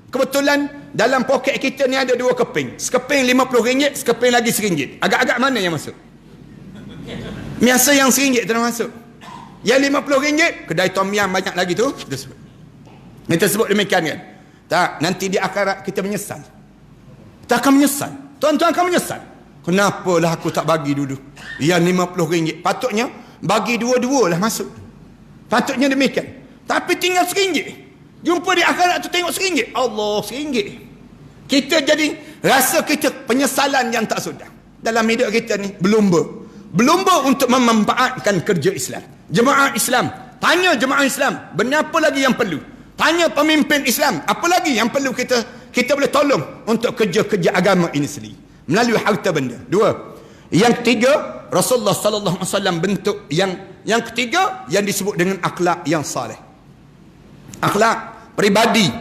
Kebetulan dalam poket kita ni ada 2 keping. Sekeping RM50, sekeping lagi RM1. Agak-agak mana yang masuk? Biasa yang RM1 tu masuk. Yang RM50, kedai tom yam banyak lagi tu, kita sebut. Kita sebut demikian kan. Tak, nanti di akhirat kita menyesal. Kita akan menyesal. Tuan-tuan akan menyesal. Kenapalah aku tak bagi dulu yang RM50? Patutnya bagi 2-2 lah masuk. Patutnya demikian. Tapi tinggal RM1. Jumpa di akhirat tu tengok RM1. Allah, RM1. Kita jadi Rasa kita penyesalan yang tak sudah. Dalam hidup kita ni, berlumba untuk memanfaatkan kerja Islam. Jemaah Islam. Tanya jemaah Islam, apa lagi yang perlu? Tanya pemimpin Islam, apa lagi yang perlu kita boleh tolong untuk kerja-kerja agama ini sendiri. Melalui harta benda. 2. Yang ketiga, Rasulullah sallallahu alaihi wasallam bentuk yang ketiga yang disebut dengan akhlak yang saleh. Akhlak peribadi.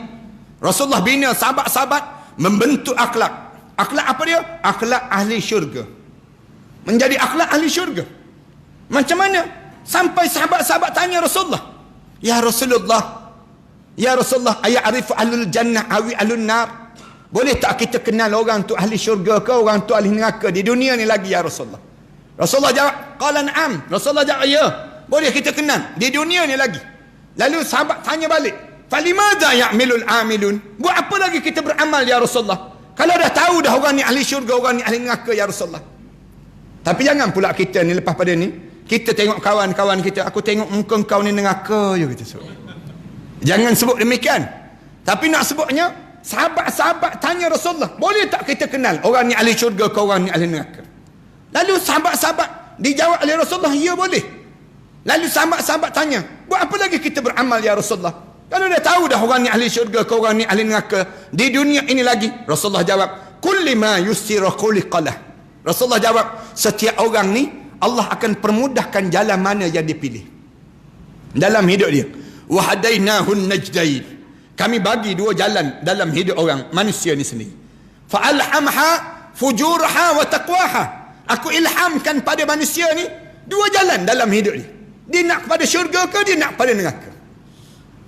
Rasulullah bina sahabat-sahabat membentuk akhlak. Akhlak apa dia? Akhlak ahli syurga. Menjadi akhlak ahli syurga. Macam mana? Sampai sahabat-sahabat tanya Rasulullah, Ya Rasulullah, aya'arifu ahlul jannah awi ahlun nar? Boleh tak kita kenal orang tu ahli syurga ke orang tu ahli neraka di dunia ni lagi, ya Rasulullah? Rasulullah jawab, qala na'am. Rasulullah jawab, ya, boleh kita kenal di dunia ni lagi. Lalu sahabat tanya balik, falimadha ya'milul amilun? Buat apa lagi kita beramal, ya Rasulullah? Kalau dah tahu dah orang ni ahli syurga, orang ni ahli neraka, ya Rasulullah. Tapi jangan pula kita ni lepas pada ni kita tengok kawan-kawan kita, aku tengok muka kau ni neraka je, kita sebut. Jangan sebut demikian. Tapi nak sebutnya, sahabat-sahabat tanya Rasulullah, boleh tak kita kenal orang ni ahli syurga ke orang ni ahli neraka? Lalu sahabat-sahabat dijawab oleh Rasulullah, ya boleh. Lalu sahabat-sahabat tanya, buat apa lagi kita beramal, ya Rasulullah? Kalau dah tahu dah orang ni ahli syurga ke orang ni ahli neraka di dunia ini lagi. Rasulullah jawab, kulli ma yusiru khuliqalah. Rasulullah jawab, setiap orang ni Allah akan permudahkan jalan mana yang dipilih dalam hidup dia. Wa hadainahun najdain. Kami bagi 2 jalan dalam hidup orang manusia ni sendiri. Fa alhamha fujurha wa taqwaha. Aku ilhamkan pada manusia ni 2 jalan dalam hidup dia. Dia nak kepada syurga ke dia nak kepada neraka.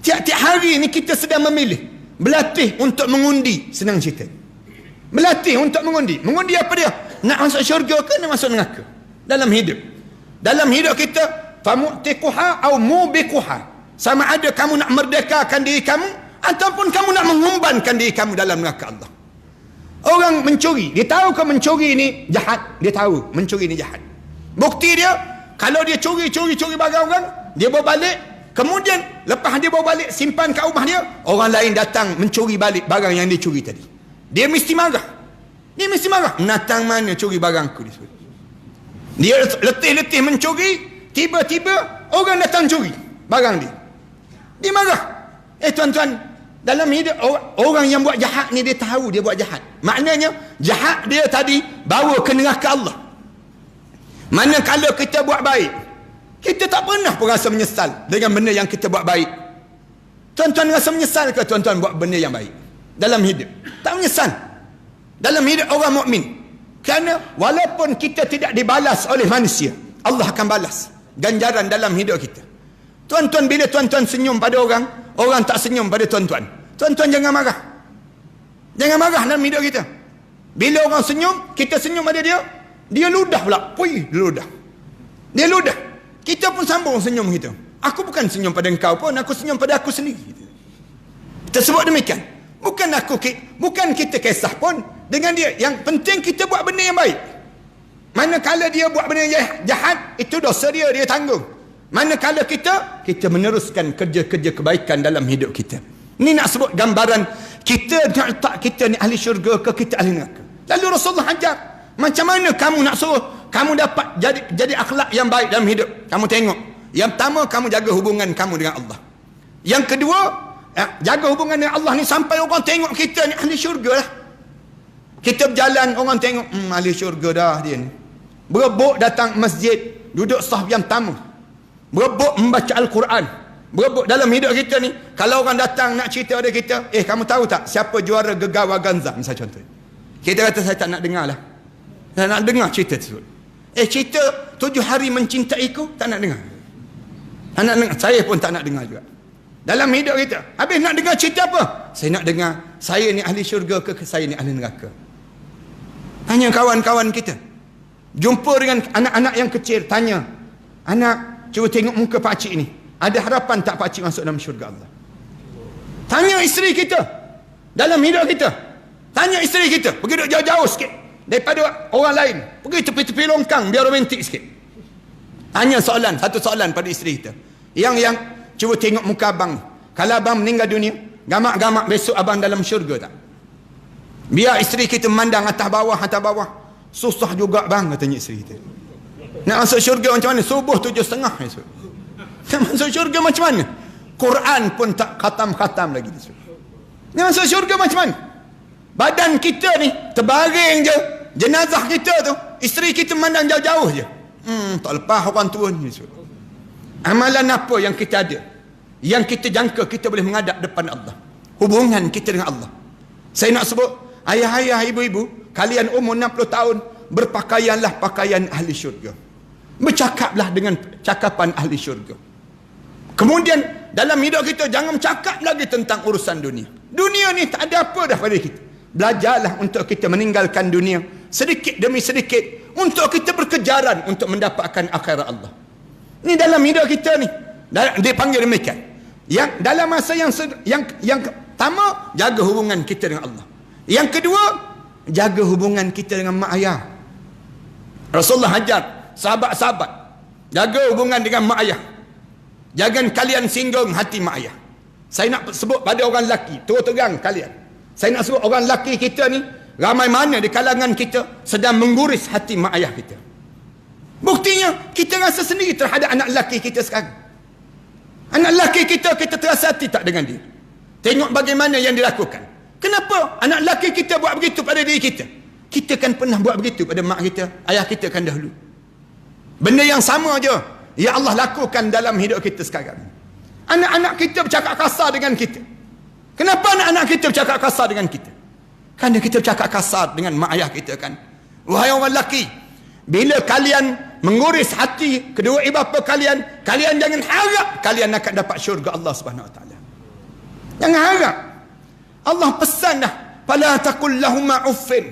Tiap-tiap hari ni kita sedang memilih, berlatih untuk mengundi. Senang cerita, berlatih untuk mengundi. Mengundi apa dia? Nak masuk syurga ke nak masuk neraka? Dalam hidup kita, famu'tiquha au mubiquha. Sama ada kamu nak merdekakan diri kamu ataupun kamu nak mengumbankan diri kamu dalam neraka Allah. Orang mencuri, dia tahu ke mencuri ni jahat, dia tahu mencuri ni jahat. Bukti dia, kalau dia curi barang orang, dia bawa balik, kemudian lepas dia bawa balik simpan kat rumah dia, orang lain datang mencuri balik barang yang dia curi tadi. Dia mesti marah. Natang mana curi barangku dia? Dia letih-letih mencuri, tiba-tiba orang datang curi barang dia. Dia marah. Tuan-tuan, dalam hidup orang yang buat jahat ni dia tahu dia buat jahat. Maknanya jahat dia tadi bawa ke neraka Allah. Manakala kita buat baik, kita tak pernah pun rasa menyesal dengan benda yang kita buat baik. Tuan-tuan rasa menyesal ke tuan-tuan buat benda yang baik dalam hidup? Tak menyesal. Dalam hidup orang mukmin, kerana walaupun kita tidak dibalas oleh manusia, Allah akan balas ganjaran dalam hidup kita. Tuan-tuan, bila tuan-tuan senyum pada orang, orang tak senyum pada tuan-tuan, tuan-tuan jangan marah. Jangan marah dalam hidup kita. Bila orang senyum, kita senyum pada dia, dia ludah pula. Dia ludah. Kita pun sambung senyum kita. Aku bukan senyum pada engkau pun, aku senyum pada aku sendiri. Kita sebut demikian. Bukan kita kisah pun dengan dia. Yang penting kita buat benda yang baik. Manakala dia buat benda yang jahat, itu dosa dia tanggung. Manakala kita meneruskan kerja-kerja kebaikan dalam hidup kita. Ini nak sebut gambaran kita nak letak kita ni ahli syurga ke kita ahli neraka. Lalu Rasulullah ajar, macam mana kamu nak suruh kamu dapat jadi akhlak yang baik dalam hidup. Kamu tengok, yang pertama kamu jaga hubungan kamu dengan Allah. Yang kedua, jaga hubungan dengan Allah ni sampai orang tengok kita ni ahli syurga lah. Kita berjalan, orang tengok, ahli syurga dah dia ni. Berebut datang masjid, duduk saf yang pertama. Berebut membaca Al-Quran. Berebut dalam hidup kita ni. Kalau orang datang nak cerita pada kita, kamu tahu tak siapa juara Gegar Waganza, misal contoh. Kita kata, saya tak nak dengar lah. Tak nak dengar cerita tersebut. Cerita 7 hari mencintaiku, tak nak dengar. Tak nak dengar. Saya pun tak nak dengar juga. Dalam hidup kita, habis nak dengar cerita apa? Saya nak dengar, saya ni ahli syurga ke saya ni ahli neraka. Tanya kawan-kawan kita. Jumpa dengan anak-anak yang kecil, tanya, anak, cuba tengok muka pakcik ni, ada harapan tak pakcik masuk dalam syurga Allah? Tanya isteri kita dalam hidup kita. Tanya isteri kita, pergi duduk jauh-jauh sikit daripada orang lain, pergi tepi-tepi longkang biar romantik sikit. Tanya satu soalan pada isteri kita. Yang cuba tengok muka abang. Kalau abang meninggal dunia, gamak-gamak besok abang dalam syurga tak? Biar isteri kita memandang atas bawah. Susah juga bang, katanya isteri kita. Nak masuk syurga macam mana? Subuh 7.30 esok. Nak masuk syurga macam mana? Quran pun tak khatam-khatam lagi. Nak masuk syurga macam mana? Badan kita ni terbaring je, jenazah kita tu, isteri kita memandang jauh-jauh je. Tak lepas orang tua ni. Amalan apa yang kita ada, yang kita jangka kita boleh menghadap depan Allah? Hubungan kita dengan Allah. Saya nak sebut, ayah-ayah, ibu-ibu, kalian umur 60 tahun, berpakaianlah pakaian ahli syurga. Bercakaplah dengan cakapan ahli syurga. Kemudian dalam hidup kita jangan cakap lagi tentang urusan dunia. Dunia ni tak ada apa dah pada kita. Belajarlah untuk kita meninggalkan dunia sedikit demi sedikit, untuk kita berkejaran untuk mendapatkan akhirat Allah. Ni dalam hidup kita ni dia panggil demikian. Yang dalam masa yang pertama, jaga hubungan kita dengan Allah. Yang kedua, jaga hubungan kita dengan mak ayah. Rasulullah ajar sahabat-sahabat, jaga hubungan dengan mak ayah. Jangan kalian singgung hati mak ayah. Saya nak sebut pada orang lelaki, terang kalian. Saya nak sebut orang lelaki kita ni, ramai mana di kalangan kita sedang mengguris hati mak ayah kita. Buktinya, kita rasa sendiri terhadap anak lelaki kita sekarang. Anak lelaki kita terasa hati tak dengan dia? Tengok bagaimana yang dilakukan. Kenapa anak lelaki kita buat begitu pada diri kita? Kita kan pernah buat begitu pada mak kita, ayah kita kan dahulu. Benda yang sama je ya Allah lakukan dalam hidup kita sekarang. Anak-anak kita bercakap kasar dengan kita. Kenapa anak-anak kita bercakap kasar dengan kita? Kerana kita bercakap kasar dengan mak ayah kita kan. Wahai orang lelaki, bila kalian menguris hati kedua ibu bapa kalian, kalian jangan harap kalian akan dapat syurga Allah Subhanahu Wa Taala. Jangan harap. Allah pesan dah, fala taqul lahumma uffin.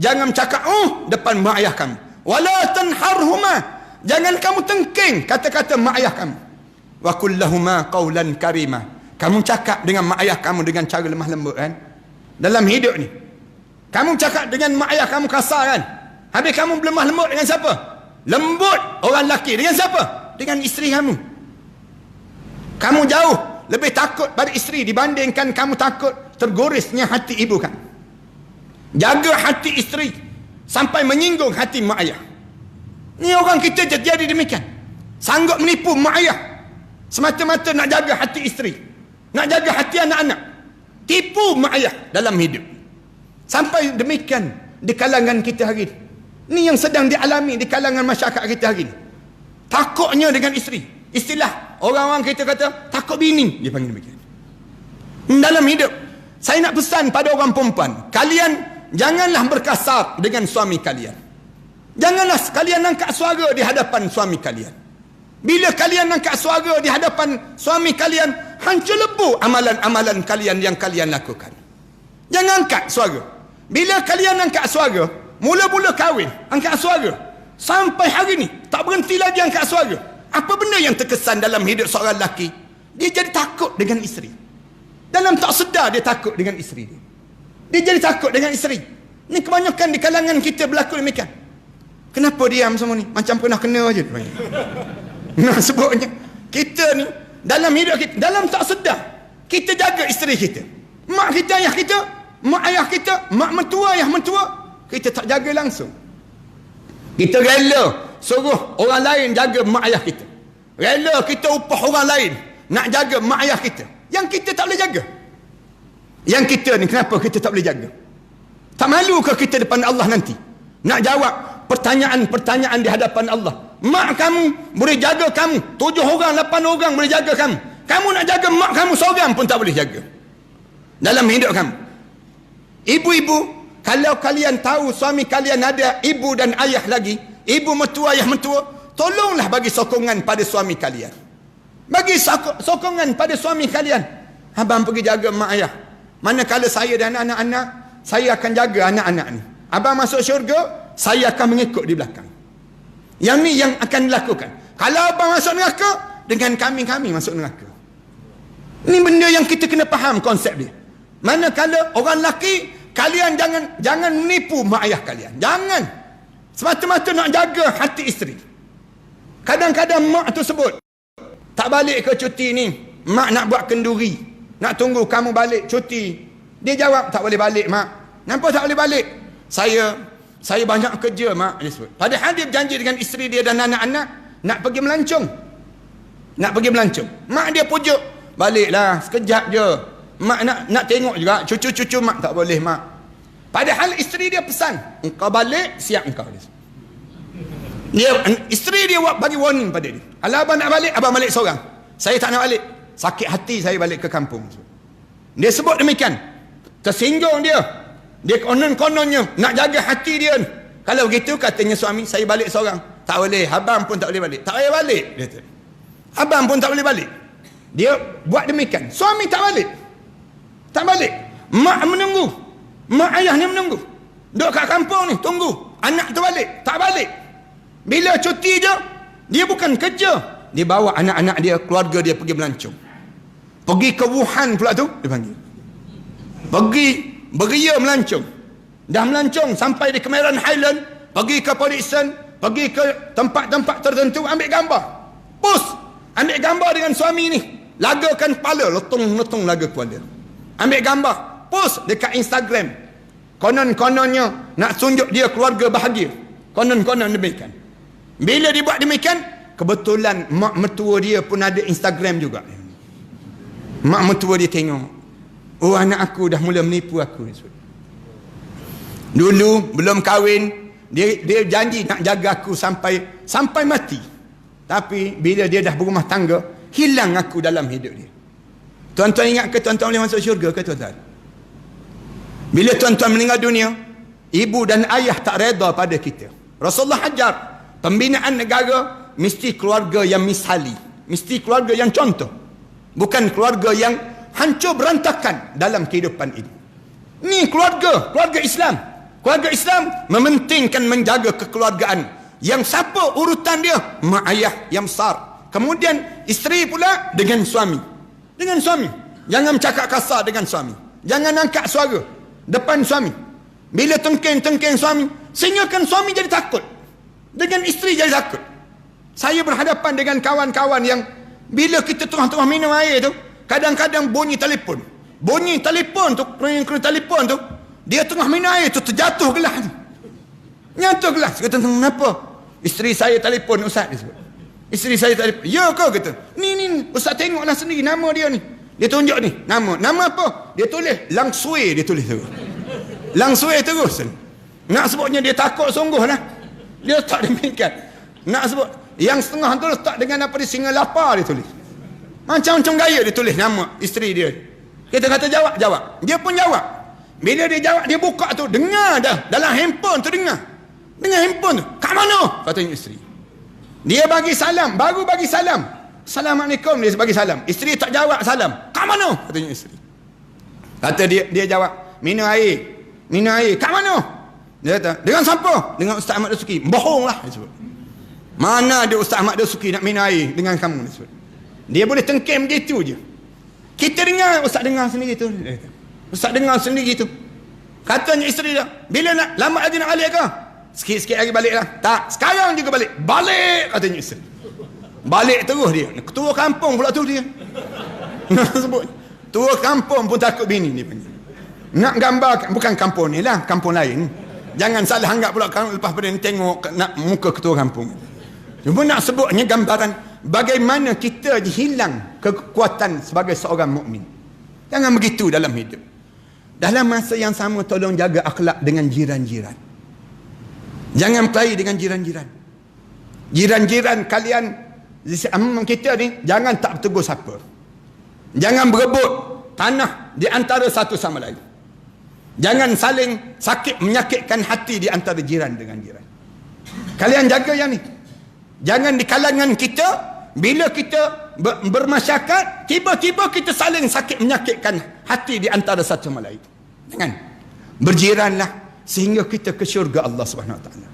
Jangan cakap depan mak ayah kamu. Wala tanharhuma. Jangan kamu tengking kata-kata mak ayah kamu. Wa qul lahumma qawlan karima. Kamu cakap dengan mak ayah kamu dengan cara lemah lembut kan? Dalam hidup ni. Kamu cakap dengan mak ayah kamu kasar kan? Habis kamu lemah lembut dengan siapa? Lembut orang lelaki dengan siapa? Dengan isteri kamu. Kamu jauh lebih takut pada isteri dibandingkan kamu takut tergorisnya hati ibu kamu. Jaga hati isteri sampai menyinggung hati mak ayah. Ni orang kita jadi demikian. Sanggup menipu mak ayah semata-mata nak jaga hati isteri, nak jaga hati anak-anak. Tipu mak ayah dalam hidup. Sampai demikian di kalangan kita hari ini. Ni yang sedang dialami di kalangan masyarakat kita hari ini. Takutnya dengan isteri. Istilah orang-orang kita kata takut bini, dia panggil demikian. Dalam hidup, saya nak pesan pada orang perempuan, kalian janganlah berkasar dengan suami kalian. Janganlah kalian angkat suara di hadapan suami kalian. Bila kalian angkat suara di hadapan suami kalian, hancur lebu amalan-amalan kalian yang kalian lakukan. Jangan angkat suara. Bila kalian angkat suara, mula-mula kahwin, angkat suara. Sampai hari ni, tak berhenti lagi angkat suara. Apa benda yang terkesan dalam hidup seorang lelaki? Dia jadi takut dengan isteri. Dalam tak sedar dia takut dengan isteri dia. Dia jadi takut dengan isteri. Ni kebanyakan di kalangan kita berlaku demikian. Kenapa diam semua ni? Macam pernah kena aja. Nah sebutnya, kita ni dalam hidup kita, dalam tak sedar, kita jaga isteri kita. Mak kita, ayah kita, mak ayah kita, mak mentua, ayah mentua, kita tak jaga langsung. Kita rela suruh orang lain jaga mak ayah kita. Rela kita upah orang lain nak jaga mak ayah kita. Yang kita tak boleh jaga. Yang kita ni kenapa kita tak boleh jaga? Tak malu ke kita depan Allah nanti? Nak jawab pertanyaan-pertanyaan di hadapan Allah. Mak kamu boleh jaga kamu. 7 orang, 8 orang boleh jaga kamu. Kamu nak jaga mak kamu seorang pun tak boleh jaga. Dalam hidup kamu. Ibu-ibu, kalau kalian tahu suami kalian ada ibu dan ayah lagi, ibu mentua, ayah mentua, tolonglah bagi sokongan pada suami kalian. Bagi sokongan pada suami kalian. Abang pergi jaga mak ayah. Manakala saya dan anak-anak, saya akan jaga anak-anak ni. Abang masuk syurga, saya akan mengikut di belakang. Yang ni yang akan dilakukan. Kalau abang masuk neraka, dengan kami masuk neraka. Ini benda yang kita kena faham konsep dia. Manakala orang lelaki, kalian jangan menipu mak ayah kalian. Jangan. Semata-mata nak jaga hati isteri. Kadang-kadang mak tu sebut, tak balik ke cuti ni? Mak nak buat kenduri. Nak tunggu kamu balik cuti. Dia jawab, tak boleh balik mak. Kenapa tak boleh balik? Saya banyak kerja, mak, dia sebut. Padahal dia berjanji dengan isteri dia dan anak-anak nak pergi melancong. Mak dia pujuk, baliklah sekejap je. Mak nak tengok juga cucu-cucu mak. Tak boleh, mak. Padahal isteri dia pesan, engkau balik, siap engkau. Isteri dia bagi warning pada dia. Kalau abang nak balik, abang balik seorang. Saya tak nak balik. Sakit hati saya balik ke kampung. Dia sebut demikian. Tersinggung dia. Dia konon-kononnya nak jaga hati dia. Kalau begitu katanya suami, saya balik seorang. Tak boleh, abang pun tak boleh balik. Tak boleh balik, dia kata. Abang pun tak boleh balik. Dia buat demikian. Suami tak balik. Mak menunggu. Mak ayahnya menunggu. Duduk kat kampung ni, tunggu. Anak tu balik. Tak balik. Bila cuti je, dia bukan kerja. Dia bawa anak-anak dia, keluarga dia pergi melancong. Pergi ke Wuhan pula tu, dia panggil. Pergi beria melancong. Dah melancong sampai di Cameron Highland, pergi ke Polisen, pergi ke tempat-tempat tertentu, ambil gambar. Post. Ambil gambar dengan suami ni. Lagakan kepala, letong-letong laga kepala. Ambil gambar, post dekat Instagram. Konon-kononnya nak tunjuk dia keluarga bahagia. Konon-konon demikian. Bila dibuat demikian, kebetulan mak mertua dia pun ada Instagram juga. Mak mertua dia tengok, oh, anak aku dah mula menipu aku. Dulu belum kahwin, dia janji nak jaga aku sampai mati. Tapi bila dia dah berumah tangga, hilang aku dalam hidup dia. Tuan-tuan ingat ke tuan-tuan boleh masuk syurga ke tuan-tuan? Bila tuan-tuan meninggal dunia, ibu dan ayah tak reda pada kita. Rasulullah ajar, pembinaan negara mesti keluarga yang misali, mesti keluarga yang contoh, bukan keluarga yang hancur berantakan dalam kehidupan ini. Ni keluarga Islam. Keluarga Islam mementingkan menjaga kekeluargaan. Yang siapa urutan dia? Mak ayah yang besar. Kemudian isteri pula dengan suami. Jangan cakap kasar dengan suami. Jangan angkat suara depan suami. Bila tengking suami, sehinggakan suami jadi takut. Dengan isteri jadi takut. Saya berhadapan dengan kawan-kawan yang bila kita tengah-tengah minum air tu, kadang-kadang bunyi telefon tu, kering telefon tu, dia tengah minum air tu, terjatuh gelas tu. Nyatuh gelas. Kata, kenapa? Isteri saya telefon, Ustaz, dia sebut. Isteri saya telefon. Ya kau, kata. Ni, Ustaz tengoklah sendiri nama dia ni. Dia tunjuk ni, nama apa? Dia tulis, Lang Sui, dia tulis tu. Lang Sui terus. Nak sebutnya dia takut sungguh lah. Dia tak demikian. Nak sebut, yang setengah tu letak dengan apa di singa lapar, dia tulis. Macam-macam gaya dia tulis nama isteri dia. Kita kata jawab. Dia pun jawab. Bila dia jawab, dia buka tu, dengar dah. Dalam handphone tu dengar handphone tu. Kat mana? Katanya isteri. Dia bagi salam, baru bagi salam. Assalamualaikum, dia bagi salam. Isteri tak jawab salam. Kat mana? Katanya isteri. Kata dia jawab, minum air. Kat mana? Dia kata, dengan siapa? Dengan Ustaz Ahmad Dasuki. Bohonglah, dia sebut. Mana ada Ustaz Ahmad Dasuki nak minum air dengan kamu, dia sebut. Dia boleh tengking begitu je. Kita dengar, Ustaz dengar sendiri tu. Ustaz dengar sendiri tu. Katanya isteri dia, bila nak lambat lagi nak balik ke? Sikit-sikit lagi balik lah. Tak, sekarang juga balik. Balik, katanya isteri. Balik terus dia. Ketua kampung pula tu dia. Nak sebut. Tua kampung pun takut bini dia panggil. Nak gambar, bukan kampung ni lah, kampung lain. Jangan salah anggap pula lepas pada ni tengok nak muka ketua kampung. Cuma nak sebutnya gambaran bagaimana kita hilang kekuatan sebagai seorang mukmin. Jangan begitu dalam hidup. Dalam masa yang sama, tolong jaga akhlak dengan jiran-jiran. Jangan pelai dengan jiran-jiran. Jiran-jiran kalian, kita ni, jangan tak bertegur siapa. Jangan berebut tanah di antara satu sama lain. Jangan saling sakit menyakitkan hati di antara jiran dengan jiran. Kalian jaga yang ni. Jangan di kalangan kita, bila kita bermasyarakat, tiba-tiba kita saling sakit menyakitkan hati di antara satu sama lain. Jangan. Berjiranlah sehingga kita ke syurga Allah Subhanahu Wa Taala.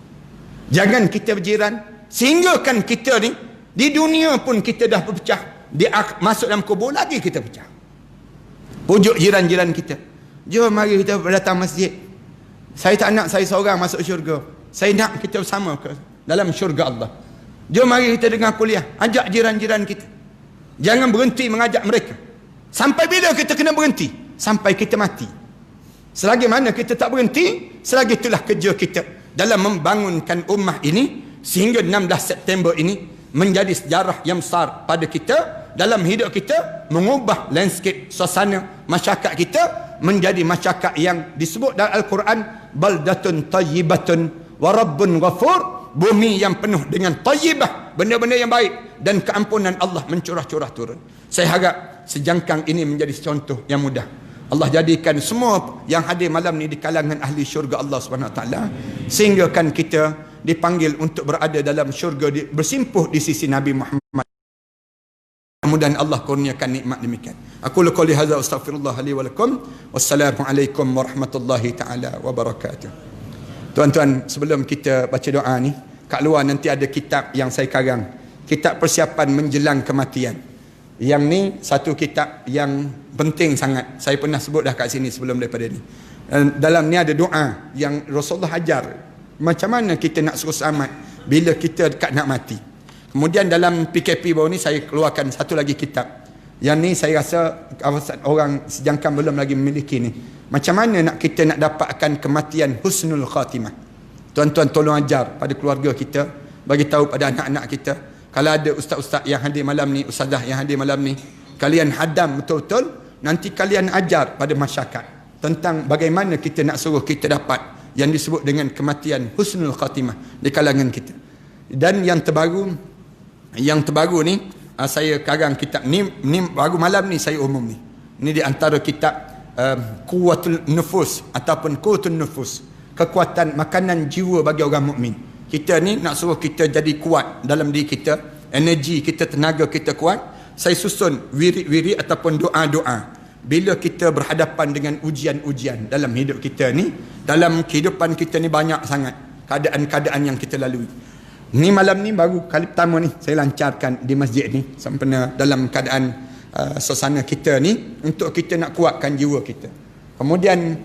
Jangan kita berjiran sehingga kan kita ni di dunia pun kita dah berpecah, masuk dalam kubur lagi kita pecah. Pujuk jiran-jiran kita, jom mari kita datang masjid. Saya tak nak saya seorang masuk syurga, saya nak kita bersama ke dalam syurga Allah. Jom mari kita dengar kuliah, ajak jiran-jiran kita. Jangan berhenti mengajak mereka. Sampai bila kita kena berhenti? Sampai kita mati. Selagi mana kita tak berhenti, selagi itulah kerja kita dalam membangunkan ummah ini sehingga 16 September ini menjadi sejarah yang besar pada kita dalam hidup kita, mengubah landscape suasana masyarakat kita menjadi masyarakat yang disebut dalam Al-Quran baldatun tayyibatun wa rabbun ghafur, bumi yang penuh dengan tayyibah, benda-benda yang baik, dan keampunan Allah mencurah-curah turun. Saya harap sejangkang ini menjadi contoh yang mudah. Allah jadikan semua yang hadir malam ni di kalangan ahli syurga Allah SWT, sehingga kan kita dipanggil untuk berada dalam syurga, bersimpuh di sisi Nabi Muhammad. Mudah-mudahan Allah kurniakan nikmat demikian. Aku qouli hadza astaghfirullah li wa lakum. Wassalamualaikum warahmatullahi taala wabarakatuh. Tuan-tuan, sebelum kita baca doa ni, kat luar nanti ada kitab yang saya karang, kitab persiapan menjelang kematian. Yang ni satu kitab yang penting sangat. Saya pernah sebut dah kat sini sebelum daripada ni. Dalam ni ada doa yang Rasulullah ajar macam mana kita nak suruh selamat bila kita dekat nak mati. Kemudian dalam PKP baru ni saya keluarkan satu lagi kitab. Yang ni saya rasa orang sejangkang belum lagi memiliki ni. Macam mana nak kita nak dapatkan kematian husnul khatimah. Tuan-tuan tolong ajar pada keluarga kita, bagi tahu pada anak-anak kita. Kalau ada ustaz-ustaz yang hadir malam ni, ustazah yang hadir malam ni, kalian hadam betul-betul, nanti kalian ajar pada masyarakat tentang bagaimana kita nak suruh kita dapat yang disebut dengan kematian husnul khatimah di kalangan kita. Dan yang terbaru ni, saya karang kitab ni baru malam ni saya umum ni. Ini di antara kitab Quwwatul Nufus ataupun Quwwatun Nufus, kekuatan makanan jiwa bagi orang mukmin. Kita ni nak suruh kita jadi kuat dalam diri kita, energi kita, tenaga kita kuat. Saya susun wirid-wirid ataupun doa-doa bila kita berhadapan dengan ujian-ujian dalam hidup kita ni. Dalam kehidupan kita ni banyak sangat keadaan-keadaan yang kita lalui. Ni malam ni baru kali pertama ni saya lancarkan di masjid ni, sempena dalam keadaan suasana kita ni untuk kita nak kuatkan jiwa kita. Kemudian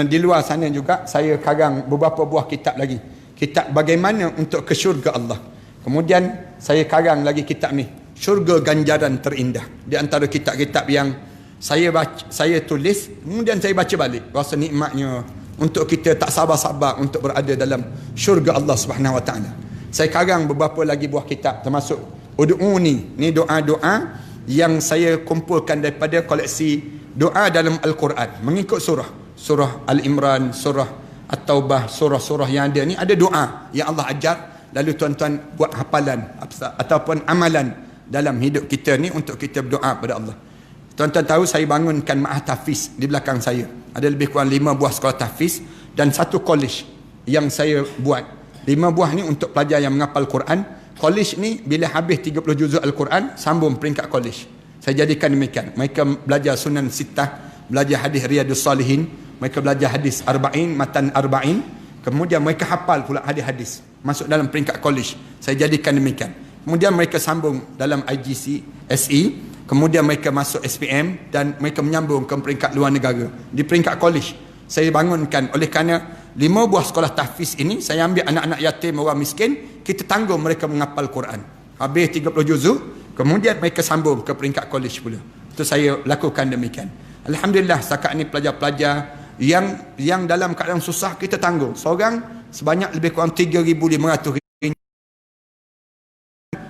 di luar sana juga saya karang beberapa buah kitab lagi. Kitab bagaimana untuk ke syurga Allah. Kemudian saya karang lagi kitab ni, Syurga Ganjaran Terindah. Di antara kitab-kitab yang saya baca, saya tulis, kemudian saya baca balik. Rasa nikmatnya untuk kita tak sabar-sabar untuk berada dalam syurga Allah Subhanahu Wa Taala. Saya karang beberapa lagi buah kitab, termasuk Ud'uni. Ni doa-doa yang saya kumpulkan daripada koleksi doa dalam Al-Quran, mengikut surah. Surah Al-Imran, surah At-Taubah, surah-surah yang ada ni ada doa yang Allah ajar. Lalu tuan-tuan buat hafalan ataupun amalan dalam hidup kita ni untuk kita berdoa pada Allah. Tuan-tuan tahu saya bangunkan ma'had tahfiz di belakang saya. Ada lebih kurang 5 buah sekolah tahfiz dan 1 college yang saya buat. 5 buah ni untuk pelajar yang menghafal Quran. College ni bila habis 30 juzuk Al-Quran, sambung peringkat college. Saya jadikan demikian. Mereka belajar Sunan Sittah, belajar hadis Riyadus Salihin, mereka belajar hadis Arba'in, matan Arba'in, kemudian mereka hafal pula hadis-hadis, masuk dalam peringkat college. Saya jadikan demikian. Kemudian mereka sambung dalam IGC, SE, kemudian mereka masuk SPM dan mereka menyambung ke peringkat luar negara di peringkat college. Saya bangunkan oleh kerana 5 buah sekolah tahfiz ini, saya ambil anak-anak yatim, orang miskin, kita tanggung mereka menghafal Quran. Habis 30 juzuk, kemudian mereka sambung ke peringkat college pula. Itu saya lakukan demikian. Alhamdulillah setakat ni pelajar-pelajar yang dalam keadaan susah kita tanggung. Seorang sebanyak lebih kurang 3,500 ringgit.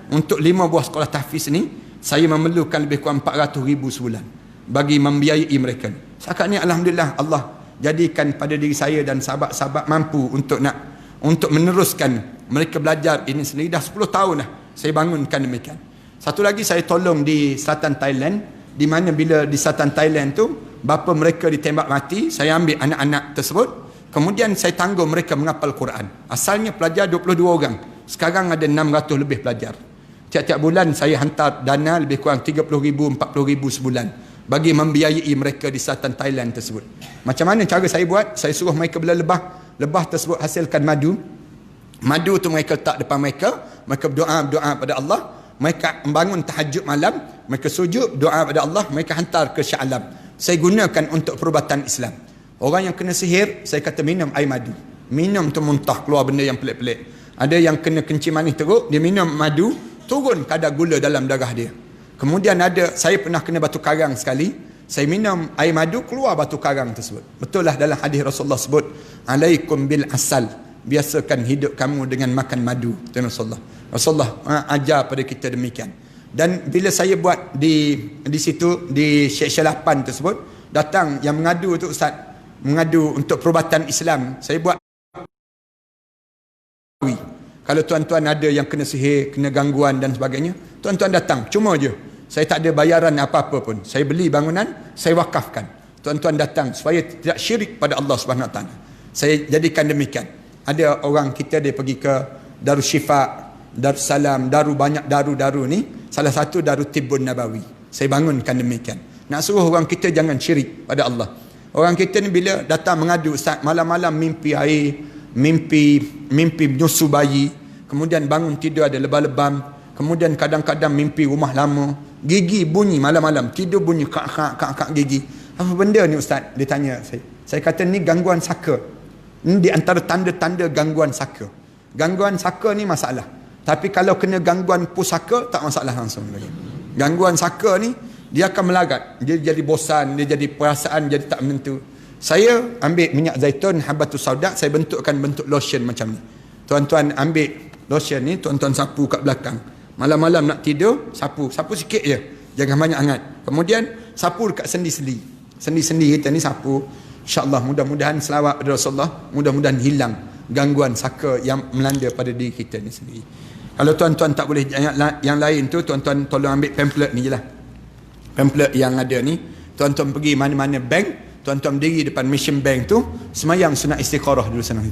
Untuk 5 buah sekolah tahfiz ni, saya memerlukan lebih kurang 400,000 sebulan bagi membiayai mereka. Setakat ni alhamdulillah Allah jadikan pada diri saya dan sahabat-sahabat mampu untuk meneruskan mereka belajar ini sendiri. Dah 10 tahun dah saya bangunkan demikian. Satu lagi saya tolong di selatan Thailand, di mana bila di selatan Thailand tu bapa mereka ditembak mati, saya ambil anak-anak tersebut, kemudian saya tanggung mereka menghafal Quran. Asalnya pelajar 22 orang, sekarang ada 600 lebih pelajar. Tiap-tiap bulan saya hantar dana lebih kurang 30,000, 40,000 sebulan bagi membiayai mereka di selatan Thailand tersebut. Macam mana cara saya buat? Saya suruh mereka bela lebah. Lebah tersebut hasilkan madu. Madu tu mereka letak depan mereka berdoa pada Allah. Mereka membangun tahajud malam, mereka sujud doa pada Allah, mereka hantar ke Shah Alam. Saya gunakan untuk perubatan Islam. Orang yang kena sihir, saya kata minum air madu. Minum tu muntah, keluar benda yang pelik-pelik. Ada yang kena kencing manis teruk, dia minum madu, turun kadar gula dalam darah dia. Kemudian ada, saya pernah kena batu karang sekali. Saya minum air madu, keluar batu karang tersebut. Betul lah dalam hadis Rasulullah sebut, alaikum bil asal, biasakan hidup kamu dengan makan madu. Tuan Rasulullah ajar pada kita demikian. Dan bila saya buat di situ, di Syekh 8 tersebut, datang yang mengadu tu ustaz, mengadu untuk perubatan Islam. Saya buat, kalau tuan-tuan ada yang kena sihir, kena gangguan dan sebagainya, tuan-tuan datang, cuma je. Saya tak ada bayaran apa-apa pun. Saya beli bangunan, saya wakafkan. Tuan-tuan datang supaya tidak syirik pada Allah Subhanahu Wa Taala. Saya jadikan demikian. Ada orang kita dia pergi ke Darus Syifa, Darussalam, banyak daru ni. Salah satu Darut Tibbun Nabawi. Saya bangunkan demikian. Nak suruh orang kita jangan syirik pada Allah. Orang kita ni bila datang mengadu, ustaz, malam-malam mimpi air, mimpi menyusu bayi, kemudian bangun tidur ada lebam-lebam, kemudian kadang-kadang mimpi rumah lama, gigi bunyi malam-malam, tidur bunyi kak gigi. Apa benda ni ustaz? Dia tanya saya. Saya kata ni gangguan saka. Ini di antara tanda-tanda gangguan saka. Gangguan saka ni masalah. Tapi kalau kena gangguan pusaka, tak masalah langsung lagi. Gangguan saka ni, dia akan melarat. Dia jadi bosan, dia jadi perasaan, jadi tak menentu. Saya ambil minyak zaitun, habatus sauda, saya bentukkan bentuk lotion macam ni. Tuan-tuan ambil lotion ni, tuan-tuan sapu kat belakang. Malam-malam nak tidur, sapu sikit je. Jangan banyak hangat. Kemudian, sapu dekat sendi-sendi. Sendi-sendi kita ni sapu. InsyaAllah, mudah-mudahan selawat pada Rasulullah, mudah-mudahan hilang gangguan saka yang melanda pada diri kita ni sendiri. Kalau tuan-tuan tak boleh yang lain tu, tuan-tuan tolong ambil pamphlet ni je lah. Pamphlet yang ada ni, tuan-tuan pergi mana-mana bank, tuan-tuan berdiri depan mission bank tu, semayang sunat istikharah dulu sana.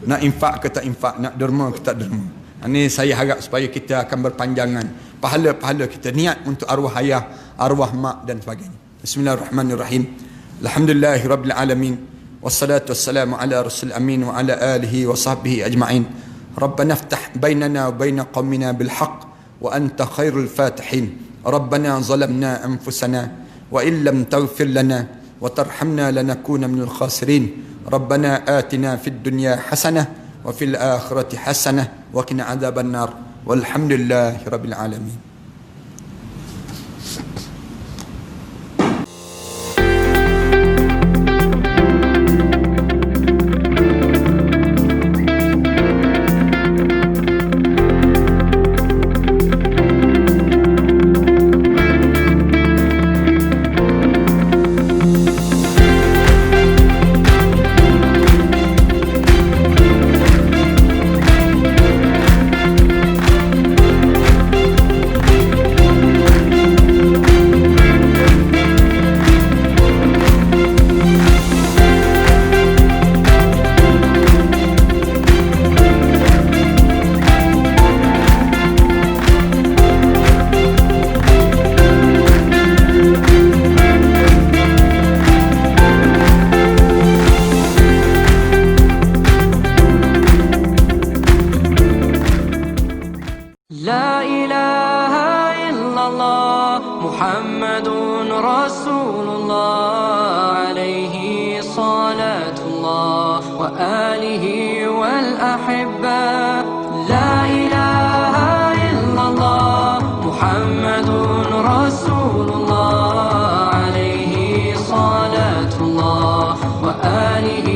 Nak infak ke tak infak, nak derma ke tak derma. Ini saya harap supaya kita akan berpanjangan pahala-pahala kita, niat untuk arwah ayah, arwah mak dan sebagainya. Bismillahirrahmanirrahim. Alhamdulillahirabbil alamin. Wassalatu wassalamu ala rasul amin wa ala alihi wa sahbihi ajma'in. Rabbana iftah bainana wa baina qaumina bil haqq wa anta khairul fatihin. Rabbana zalamna anfusana wa illam taghfir lana wa tarhamna lanakuna minal khasirin. Rabbana atina fid dunya hasanah wa fil akhirati hasanah wa qina adzaban nar. Walhamdulillahi rabbil alamin. محمد رسول الله عليه صلاة الله وآله والأحبة لا إله إلا الله محمد رسول الله عليه صلاة الله وآله